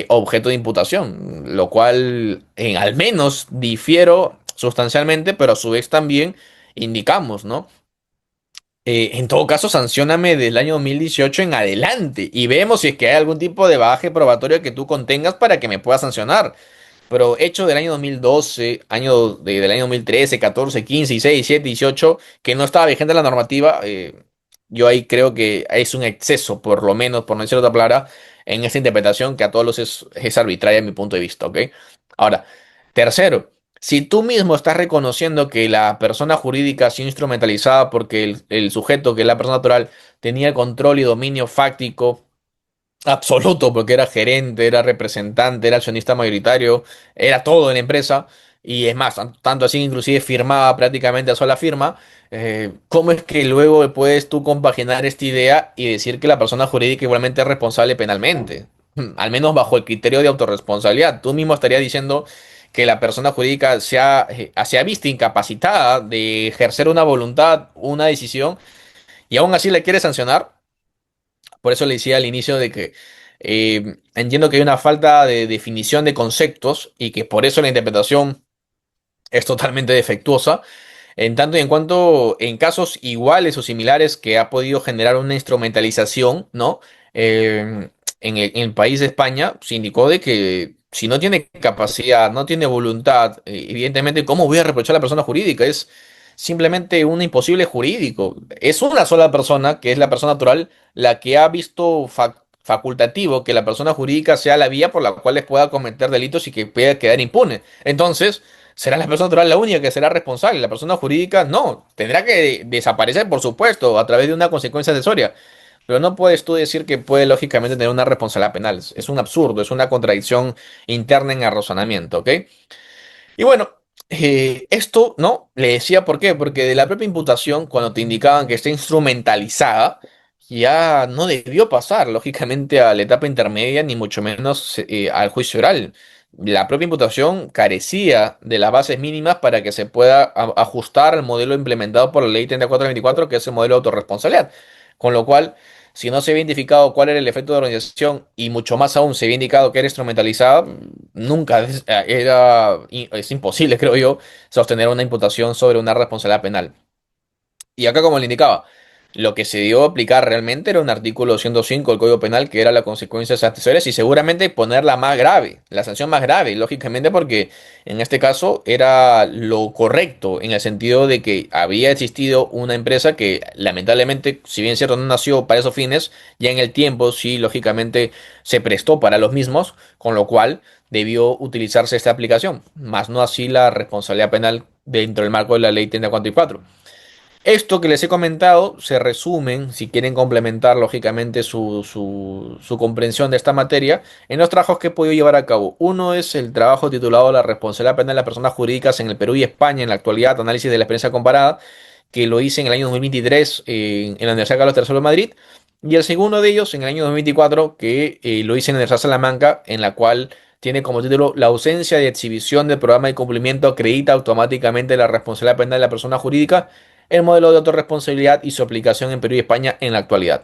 objeto de imputación, lo cual al menos difiero sustancialmente, pero a su vez también indicamos, ¿no? En todo caso, sancióname del año 2018 en adelante y vemos si es que hay algún tipo de bagaje probatorio que tú contengas para que me puedas sancionar. Pero hecho del año 2012, del año 2013, 14, 15, 16, 17, 18, que no estaba vigente la normativa, yo ahí creo que es un exceso, por lo menos, por no decir otra palabra, en esta interpretación que a todos los es arbitraria en mi punto de vista, ¿ok? Ahora, tercero, si tú mismo estás reconociendo que la persona jurídica ha sido instrumentalizada porque el sujeto, que es la persona natural, tenía el control y dominio fáctico absoluto, porque era gerente, era representante, era accionista mayoritario, era todo en la empresa, y es más, tanto así inclusive firmaba prácticamente a sola firma. ¿Cómo es que luego puedes tú compaginar esta idea y decir que la persona jurídica igualmente es responsable penalmente? Al menos bajo el criterio de autorresponsabilidad. Tú mismo estarías diciendo que la persona jurídica se ha visto incapacitada de ejercer una voluntad, una decisión, y aún así le quiere sancionar. Por eso le decía al inicio de que entiendo que hay una falta de definición de conceptos y que por eso la interpretación es totalmente defectuosa. En tanto y en cuanto en casos iguales o similares que ha podido generar una instrumentalización, ¿no? En el país de España se indicó de que si no tiene capacidad, no tiene voluntad, evidentemente, ¿cómo voy a reprochar a la persona jurídica? Es simplemente un imposible jurídico. Es una sola persona, que es la persona natural, la que ha visto facultativo que la persona jurídica sea la vía por la cual les pueda cometer delitos y que pueda quedar impune. Entonces, ¿será la persona natural la única que será responsable? La persona jurídica no. Tendrá que desaparecer, por supuesto, a través de una consecuencia accesoria. Pero no puedes tú decir que puede lógicamente tener una responsabilidad penal. Es un absurdo, es una contradicción interna en el razonamiento, ¿ok? Y bueno, esto, ¿no? Le decía por qué, porque de la propia imputación, cuando te indicaban que está instrumentalizada, ya no debió pasar, lógicamente, a la etapa intermedia, ni mucho menos al juicio oral. La propia imputación carecía de las bases mínimas para que se pueda ajustar al modelo implementado por la ley 3424, que es el modelo de autorresponsabilidad. Con lo cual, si no se había identificado cuál era el efecto de organización y mucho más aún se había indicado que era instrumentalizada, nunca es imposible, creo yo, sostener una imputación sobre una responsabilidad penal. Y acá, como le indicaba, lo que se dio a aplicar realmente era un artículo 105 del Código Penal, que era las consecuencias accesorias, y seguramente ponerla más grave, la sanción más grave, lógicamente, porque en este caso era lo correcto, en el sentido de que había existido una empresa que lamentablemente, si bien es cierto, no nació para esos fines, ya en el tiempo sí, lógicamente, se prestó para los mismos, con lo cual debió utilizarse esta aplicación, más no así la responsabilidad penal dentro del marco de la ley 3044. Esto que les he comentado se resumen, si quieren complementar lógicamente su comprensión de esta materia, en los trabajos que he podido llevar a cabo. Uno es el trabajo titulado La responsabilidad penal de las personas jurídicas en el Perú y España en la actualidad, análisis de la experiencia comparada, que lo hice en el año 2023 en la Universidad Carlos III de Madrid. Y el segundo de ellos en el año 2024, que lo hice en la Universidad de Salamanca, en la cual tiene como título La ausencia de exhibición del programa de cumplimiento acredita automáticamente la responsabilidad penal de la persona jurídica, el modelo de autorresponsabilidad y su aplicación en Perú y España en la actualidad.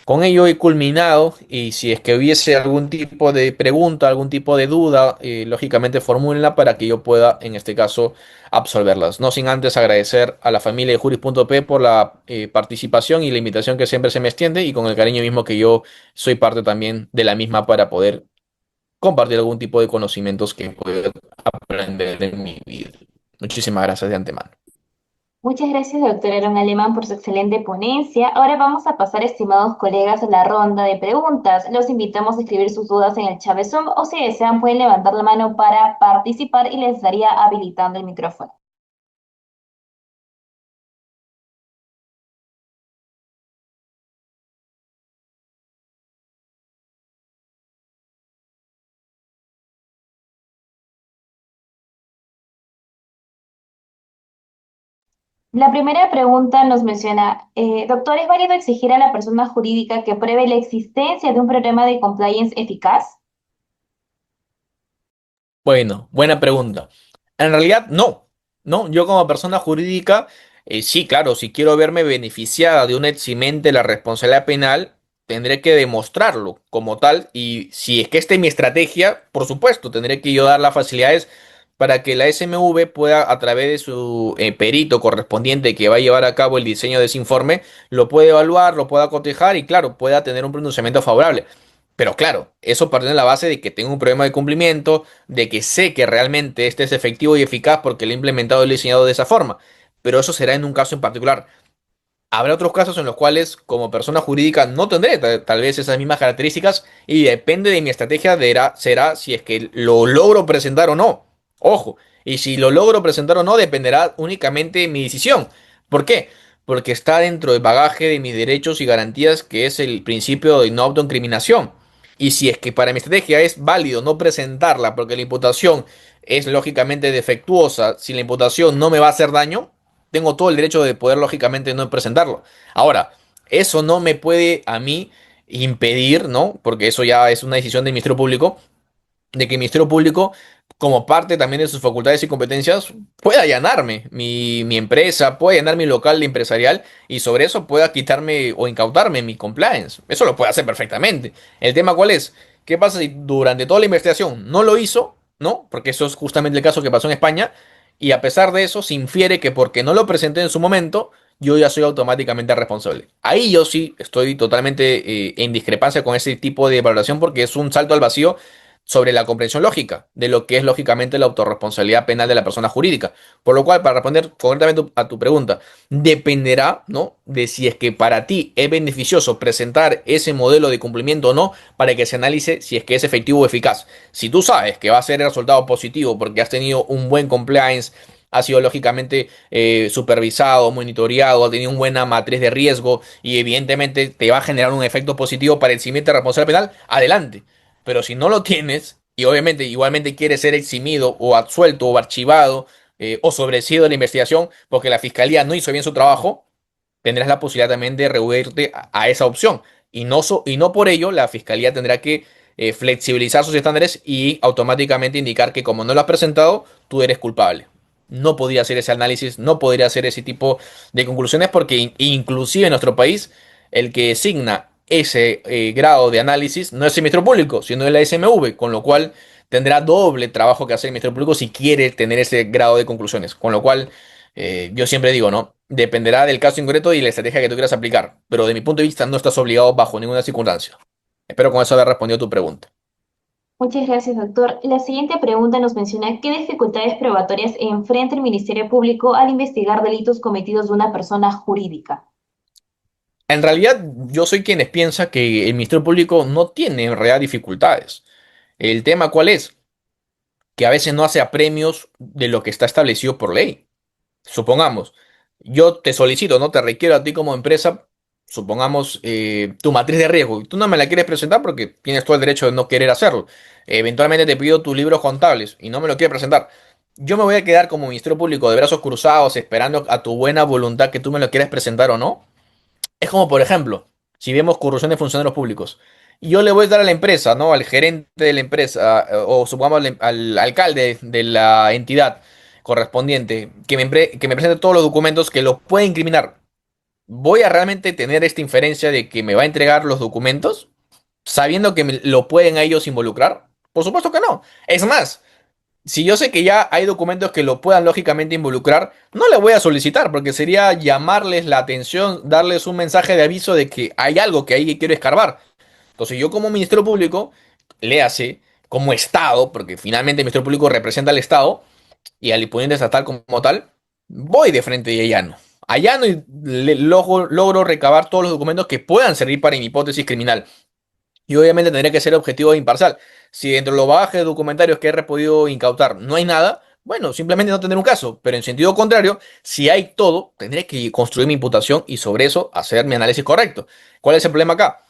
Con ello he culminado y si es que hubiese algún tipo de pregunta, algún tipo de duda, lógicamente formúlenla para que yo pueda, en este caso, absolverlas. No sin antes agradecer a la familia de Juris.p por la participación y la invitación que siempre se me extiende y con el cariño mismo que yo soy parte también de la misma para poder compartir algún tipo de conocimientos que pueda aprender en mi vida. Muchísimas gracias de antemano. Muchas gracias, doctor Aaron Alemán, por su excelente ponencia. Ahora vamos a pasar, estimados colegas, a la ronda de preguntas. Los invitamos a escribir sus dudas en el chat de Zoom o si desean pueden levantar la mano para participar y les estaría habilitando el micrófono. La primera pregunta nos menciona, doctor, ¿es válido exigir a la persona jurídica que pruebe la existencia de un programa de compliance eficaz? Bueno, buena pregunta. En realidad, no. No, yo como persona jurídica, sí, claro, si quiero verme beneficiada de un eximente de la responsabilidad penal, tendré que demostrarlo como tal. Y si es que esta es mi estrategia, por supuesto, tendré que yo dar las facilidades para que la SMV pueda, a través de su perito correspondiente que va a llevar a cabo el diseño de ese informe, lo pueda evaluar, lo pueda cotejar y, claro, pueda tener un pronunciamiento favorable. Pero claro, eso parte de la base de que tengo un problema de cumplimiento, de que sé que realmente este es efectivo y eficaz porque lo he implementado y lo he diseñado de esa forma. Pero eso será en un caso en particular. Habrá otros casos en los cuales, como persona jurídica, no tendré tal vez esas mismas características y depende de mi estrategia, será si es que lo logro presentar o no. Ojo, y si lo logro presentar o no dependerá únicamente de mi decisión. ¿Por qué? Porque está dentro del bagaje de mis derechos y garantías, que es el principio de no autoincriminación. Y si es que para mi estrategia es válido no presentarla porque la imputación es lógicamente defectuosa, si la imputación no me va a hacer daño, tengo todo el derecho de poder lógicamente no presentarlo. Ahora, eso no me puede a mí impedir, ¿no? Porque eso ya es una decisión del Ministerio Público, de que el Ministerio Público, como parte también de sus facultades y competencias, pueda allanarme mi empresa, pueda allanar mi local empresarial y sobre eso pueda quitarme o incautarme mi compliance. Eso lo puede hacer perfectamente. El tema cuál es, ¿qué pasa si durante toda la investigación no lo hizo? ¿No? Porque eso es justamente el caso que pasó en España. Y a pesar de eso, se infiere que porque no lo presenté en su momento, yo ya soy automáticamente responsable. Ahí yo sí estoy totalmente en discrepancia con ese tipo de valoración porque es un salto al vacío sobre la comprensión lógica de lo que es lógicamente la autorresponsabilidad penal de la persona jurídica. Por lo cual, para responder concretamente a tu pregunta, dependerá, ¿no?, de si es que para ti es beneficioso presentar ese modelo de cumplimiento o no, para que se analice si es que es efectivo o eficaz. Si tú sabes que va a ser el resultado positivo porque has tenido un buen compliance, ha sido lógicamente supervisado, monitoreado, ha tenido una buena matriz de riesgo y evidentemente te va a generar un efecto positivo para el siguiente responsable penal, adelante. Pero si no lo tienes y obviamente igualmente quieres ser eximido o absuelto o archivado o sobreseído de la investigación porque la fiscalía no hizo bien su trabajo, tendrás la posibilidad también de rehuirte a esa opción. Y no por ello la fiscalía tendrá que flexibilizar sus estándares y automáticamente indicar que como no lo has presentado, tú eres culpable. No podría hacer ese análisis, no podría hacer ese tipo de conclusiones porque inclusive en nuestro país el que designa ese grado de análisis no es el Ministerio Público, sino la SMV, con lo cual tendrá doble trabajo que hacer el Ministerio Público si quiere tener ese grado de conclusiones. Con lo cual, yo siempre digo, ¿no? Dependerá del caso en concreto y la estrategia que tú quieras aplicar, pero de mi punto de vista no estás obligado bajo ninguna circunstancia. Espero con eso haber respondido a tu pregunta. Muchas gracias, doctor. La siguiente pregunta nos menciona qué dificultades probatorias enfrenta el Ministerio Público al investigar delitos cometidos de una persona jurídica. En realidad, yo soy quienes piensa que el Ministerio Público no tiene en realidad dificultades. El tema, ¿cuál es? Que a veces no hace apremios de lo que está establecido por ley. Supongamos, yo te solicito, no te requiero a ti como empresa, supongamos, tu matriz de riesgo, y tú no me la quieres presentar porque tienes todo el derecho de no querer hacerlo. Eventualmente te pido tus libros contables y no me lo quieres presentar. Yo me voy a quedar como Ministerio Público de brazos cruzados esperando a tu buena voluntad que tú me lo quieras presentar o no. Es como, por ejemplo, si vemos corrupción de funcionarios públicos, y yo le voy a dar a la empresa, ¿no? Al gerente de la empresa, o supongamos al alcalde de la entidad correspondiente, que me presente todos los documentos que lo puede incriminar. ¿Voy a realmente tener esta inferencia de que me va a entregar los documentos sabiendo que lo pueden a ellos involucrar? Por supuesto que no. Es más, si yo sé que ya hay documentos que lo puedan lógicamente involucrar, no le voy a solicitar porque sería llamarles la atención, darles un mensaje de aviso de que hay algo que ahí que quiero escarbar. Entonces yo como Ministerio Público, le hace como Estado, porque finalmente el Ministerio Público representa al Estado y al imponente estatal como tal, voy de frente y allano. Allano y logro recabar todos los documentos que puedan servir para mi hipótesis criminal. Y obviamente tendría que ser objetivo e imparcial. Si dentro de los bagajes documentarios que he podido incautar no hay nada, bueno, simplemente no tendré un caso. Pero en sentido contrario, si hay todo, tendré que construir mi imputación y sobre eso hacer mi análisis correcto. ¿Cuál es el problema acá?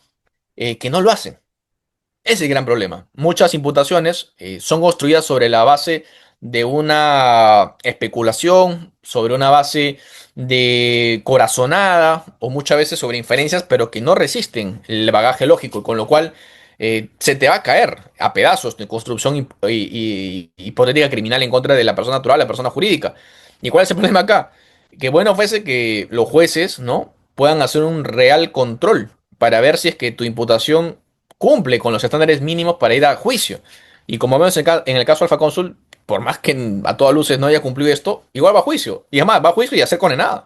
Que no lo hacen. Ese es el gran problema. Muchas imputaciones son construidas sobre la base de una especulación, sobre una base de corazonada o muchas veces sobre inferencias, pero que no resisten el bagaje lógico, con lo cual se te va a caer a pedazos de construcción hipotética criminal en contra de la persona natural, la persona jurídica. ¿Y cuál es el problema acá? Que bueno fuese que los jueces, ¿no?, puedan hacer un real control para ver si es que tu imputación cumple con los estándares mínimos para ir a juicio. Y como vemos en el caso Alfa Cónsul, por más que a todas luces no haya cumplido esto, igual va a juicio. Y además, va a juicio y a ser condenada.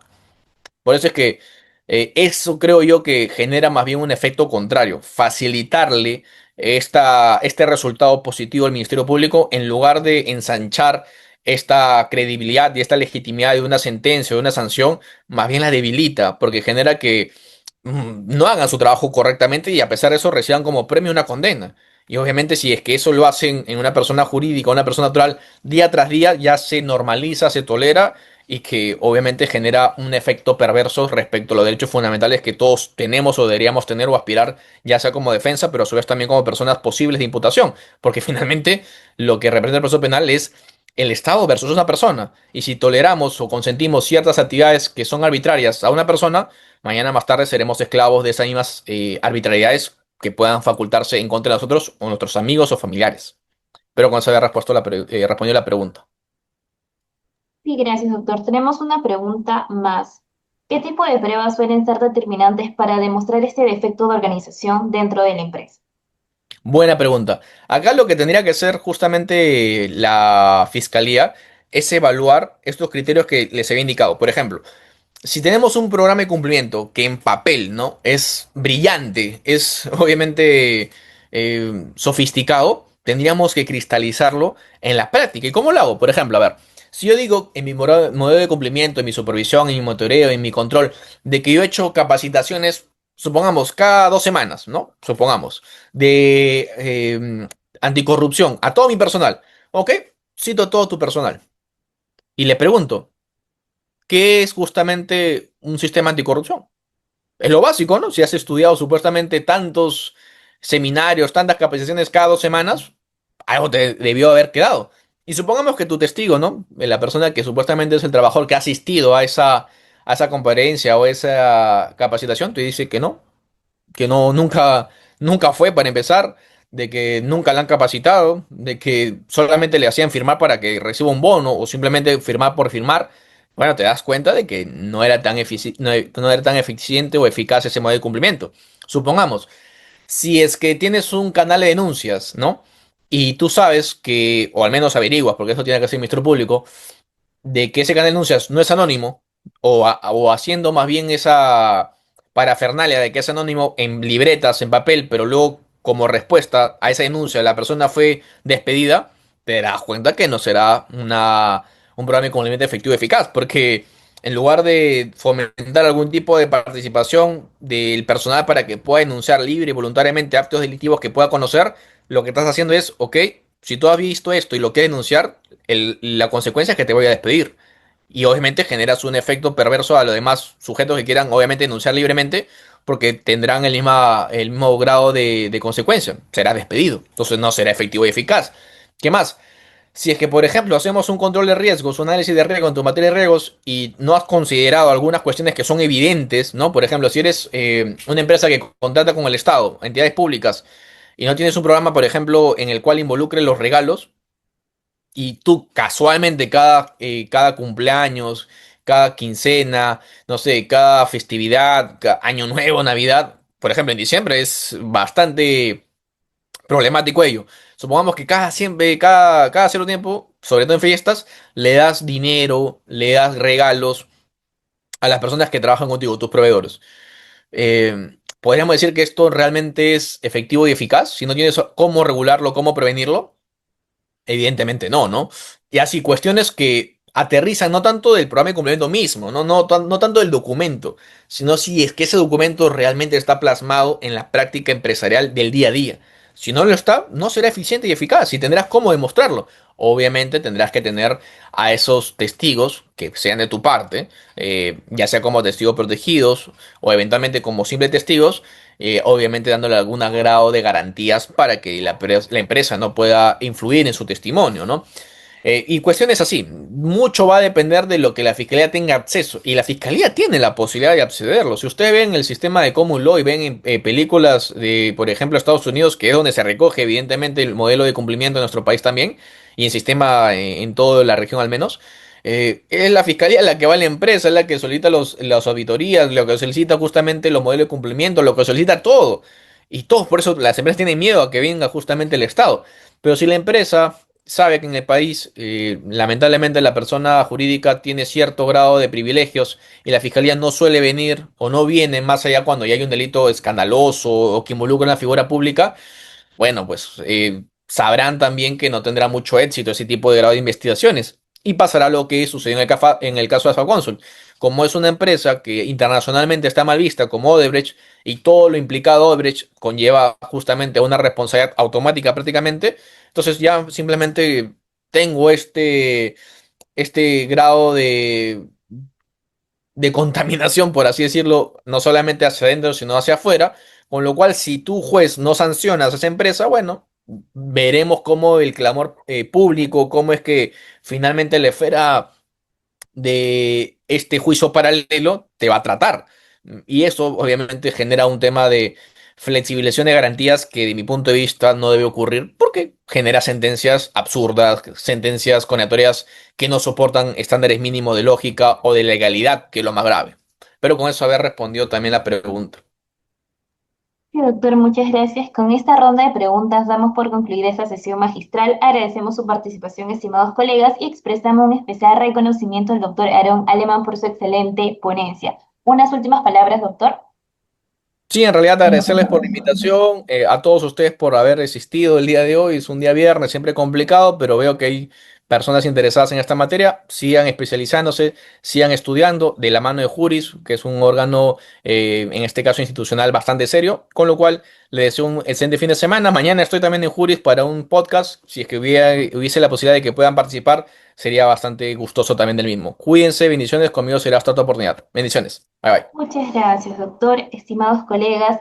Por eso es que eso creo yo que genera más bien un efecto contrario, facilitarle este resultado positivo al Ministerio Público en lugar de ensanchar esta credibilidad y esta legitimidad de una sentencia o de una sanción, más bien la debilita, porque genera que no hagan su trabajo correctamente y a pesar de eso reciban como premio una condena. Y obviamente si es que eso lo hacen en una persona jurídica, una persona natural, día tras día ya se normaliza, se tolera y que obviamente genera un efecto perverso respecto a los derechos fundamentales que todos tenemos o deberíamos tener o aspirar, ya sea como defensa, pero a su vez también como personas posibles de imputación, porque finalmente lo que representa el proceso penal es el Estado versus una persona, y si toleramos o consentimos ciertas actividades que son arbitrarias a una persona, mañana más tarde seremos esclavos de esas mismas arbitrariedades que puedan facultarse en contra de nosotros o nuestros amigos o familiares. Pero con eso había respondido la pregunta. Sí, gracias, doctor. Tenemos una pregunta más. ¿Qué tipo de pruebas suelen ser determinantes para demostrar este defecto de organización dentro de la empresa? Buena pregunta. Acá lo que tendría que hacer justamente la fiscalía es evaluar estos criterios que les había indicado. Por ejemplo, si tenemos un programa de cumplimiento que en papel, ¿no?, es brillante, es obviamente sofisticado, tendríamos que cristalizarlo en la práctica. ¿Y cómo lo hago? Por ejemplo, a ver, si yo digo en mi modelo de cumplimiento, en mi supervisión, en mi monitoreo, en mi control, de que yo he hecho capacitaciones, supongamos, cada 2 semanas, ¿no? Supongamos, de anticorrupción a todo mi personal. ¿Ok? Cito todo tu personal. Y le pregunto, ¿qué es justamente un sistema anticorrupción? Es lo básico, ¿no? Si has estudiado supuestamente tantos seminarios, tantas capacitaciones cada 2 semanas, algo te debió haber quedado. Y supongamos que tu testigo, ¿no? La persona que supuestamente es el trabajador que ha asistido a esa conferencia o esa capacitación, te dice que no, nunca fue para empezar, de que nunca la han capacitado, de que solamente le hacían firmar para que reciba un bono o simplemente firmar por firmar. Bueno, te das cuenta de que no era tan eficiente o eficaz ese modelo de cumplimiento. Supongamos, si es que tienes un canal de denuncias, ¿no? Y tú sabes que, o al menos averiguas, porque eso tiene que ser el Ministerio Público, de que ese canal de denuncias no es anónimo, o haciendo más bien esa parafernalia de que es anónimo en libretas, en papel, pero luego como respuesta a esa denuncia la persona fue despedida, te das cuenta que no será un programa de cumplimiento efectivo y eficaz, porque en lugar de fomentar algún tipo de participación del personal para que pueda denunciar libre y voluntariamente actos delictivos que pueda conocer, lo que estás haciendo es, ok, si tú has visto esto y lo quieres denunciar, la consecuencia es que te voy a despedir. Y obviamente generas un efecto perverso a los demás sujetos que quieran obviamente denunciar libremente porque tendrán el mismo grado de consecuencia. Será despedido. Entonces no será efectivo y eficaz. ¿Qué más? Si es que, por ejemplo, hacemos un control de riesgos, un análisis de riesgo en tu materia de riesgos y no has considerado algunas cuestiones que son evidentes, ¿no? Por ejemplo, si eres una empresa que contrata con el Estado, entidades públicas, y no tienes un programa, por ejemplo, en el cual involucre los regalos, y tú casualmente cada cumpleaños, cada quincena, no sé, cada festividad, año nuevo, Navidad, por ejemplo, en diciembre es bastante problemático ello. Supongamos que cada cierto tiempo, sobre todo en fiestas, le das dinero, le das regalos a las personas que trabajan contigo, tus proveedores. ¿Podríamos decir que esto realmente es efectivo y eficaz? Si no tienes cómo regularlo, cómo prevenirlo. Evidentemente no, ¿no? Y así cuestiones que aterrizan no tanto del programa de cumplimiento mismo, no tanto del documento, sino si es que ese documento realmente está plasmado en la práctica empresarial del día a día. Si no lo está, no será eficiente y eficaz y tendrás cómo demostrarlo. Obviamente tendrás que tener a esos testigos que sean de tu parte, ya sea como testigos protegidos o eventualmente como simples testigos, obviamente dándole algún grado de garantías para que la empresa no pueda influir en su testimonio, ¿no? Y cuestiones así, mucho va a depender de lo que la fiscalía tenga acceso, y la fiscalía tiene la posibilidad de accederlo. Si ustedes ven el sistema de Common Law y ven películas de, por ejemplo, Estados Unidos, que es donde se recoge evidentemente el modelo de cumplimiento de nuestro país también, y el sistema en toda la región al menos, es la fiscalía la que va a la empresa, es la que solicita las auditorías, lo que solicita justamente los modelos de cumplimiento, lo que solicita todo. Y todos por eso las empresas tienen miedo a que venga justamente el Estado. Pero si la empresa sabe que en el país, lamentablemente, la persona jurídica tiene cierto grado de privilegios y la fiscalía no suele venir o no viene más allá cuando ya hay un delito escandaloso o que involucra a una figura pública, bueno, pues sabrán también que no tendrá mucho éxito ese tipo de grado de investigaciones. Y pasará lo que sucedió en el caso de Alfa Consul. Como es una empresa que internacionalmente está mal vista como Odebrecht y todo lo implicado a Odebrecht conlleva justamente una responsabilidad automática prácticamente, entonces ya simplemente tengo este grado de contaminación, por así decirlo, no solamente hacia adentro, sino hacia afuera, con lo cual si tú, juez, no sancionas a esa empresa, bueno, veremos cómo el clamor público, cómo es que finalmente la esfera de este juicio paralelo te va a tratar. Y eso obviamente genera un tema de flexibilización de garantías que de mi punto de vista no debe ocurrir porque genera sentencias absurdas, sentencias condenatorias que no soportan estándares mínimos de lógica o de legalidad, que es lo más grave. Pero con eso haber respondido también la pregunta. Sí, doctor, muchas gracias. Con esta ronda de preguntas damos por concluida esta sesión magistral. Agradecemos su participación, estimados colegas, y expresamos un especial reconocimiento al doctor Aaron Alemán por su excelente ponencia. Unas últimas palabras, doctor. Sí, en realidad agradecerles por la invitación, a todos ustedes por haber existido el día de hoy. Es un día viernes, siempre complicado, pero veo que hay personas interesadas en esta materia. Sigan especializándose, sigan estudiando de la mano de Juris, que es un órgano, en este caso institucional, bastante serio. Con lo cual, les deseo un excelente fin de semana. Mañana estoy también en Juris para un podcast. Si es que hubiese la posibilidad de que puedan participar, sería bastante gustoso también del mismo. Cuídense, bendiciones. Conmigo será hasta otra oportunidad. Bendiciones. Bye bye. Muchas gracias, doctor. Estimados colegas.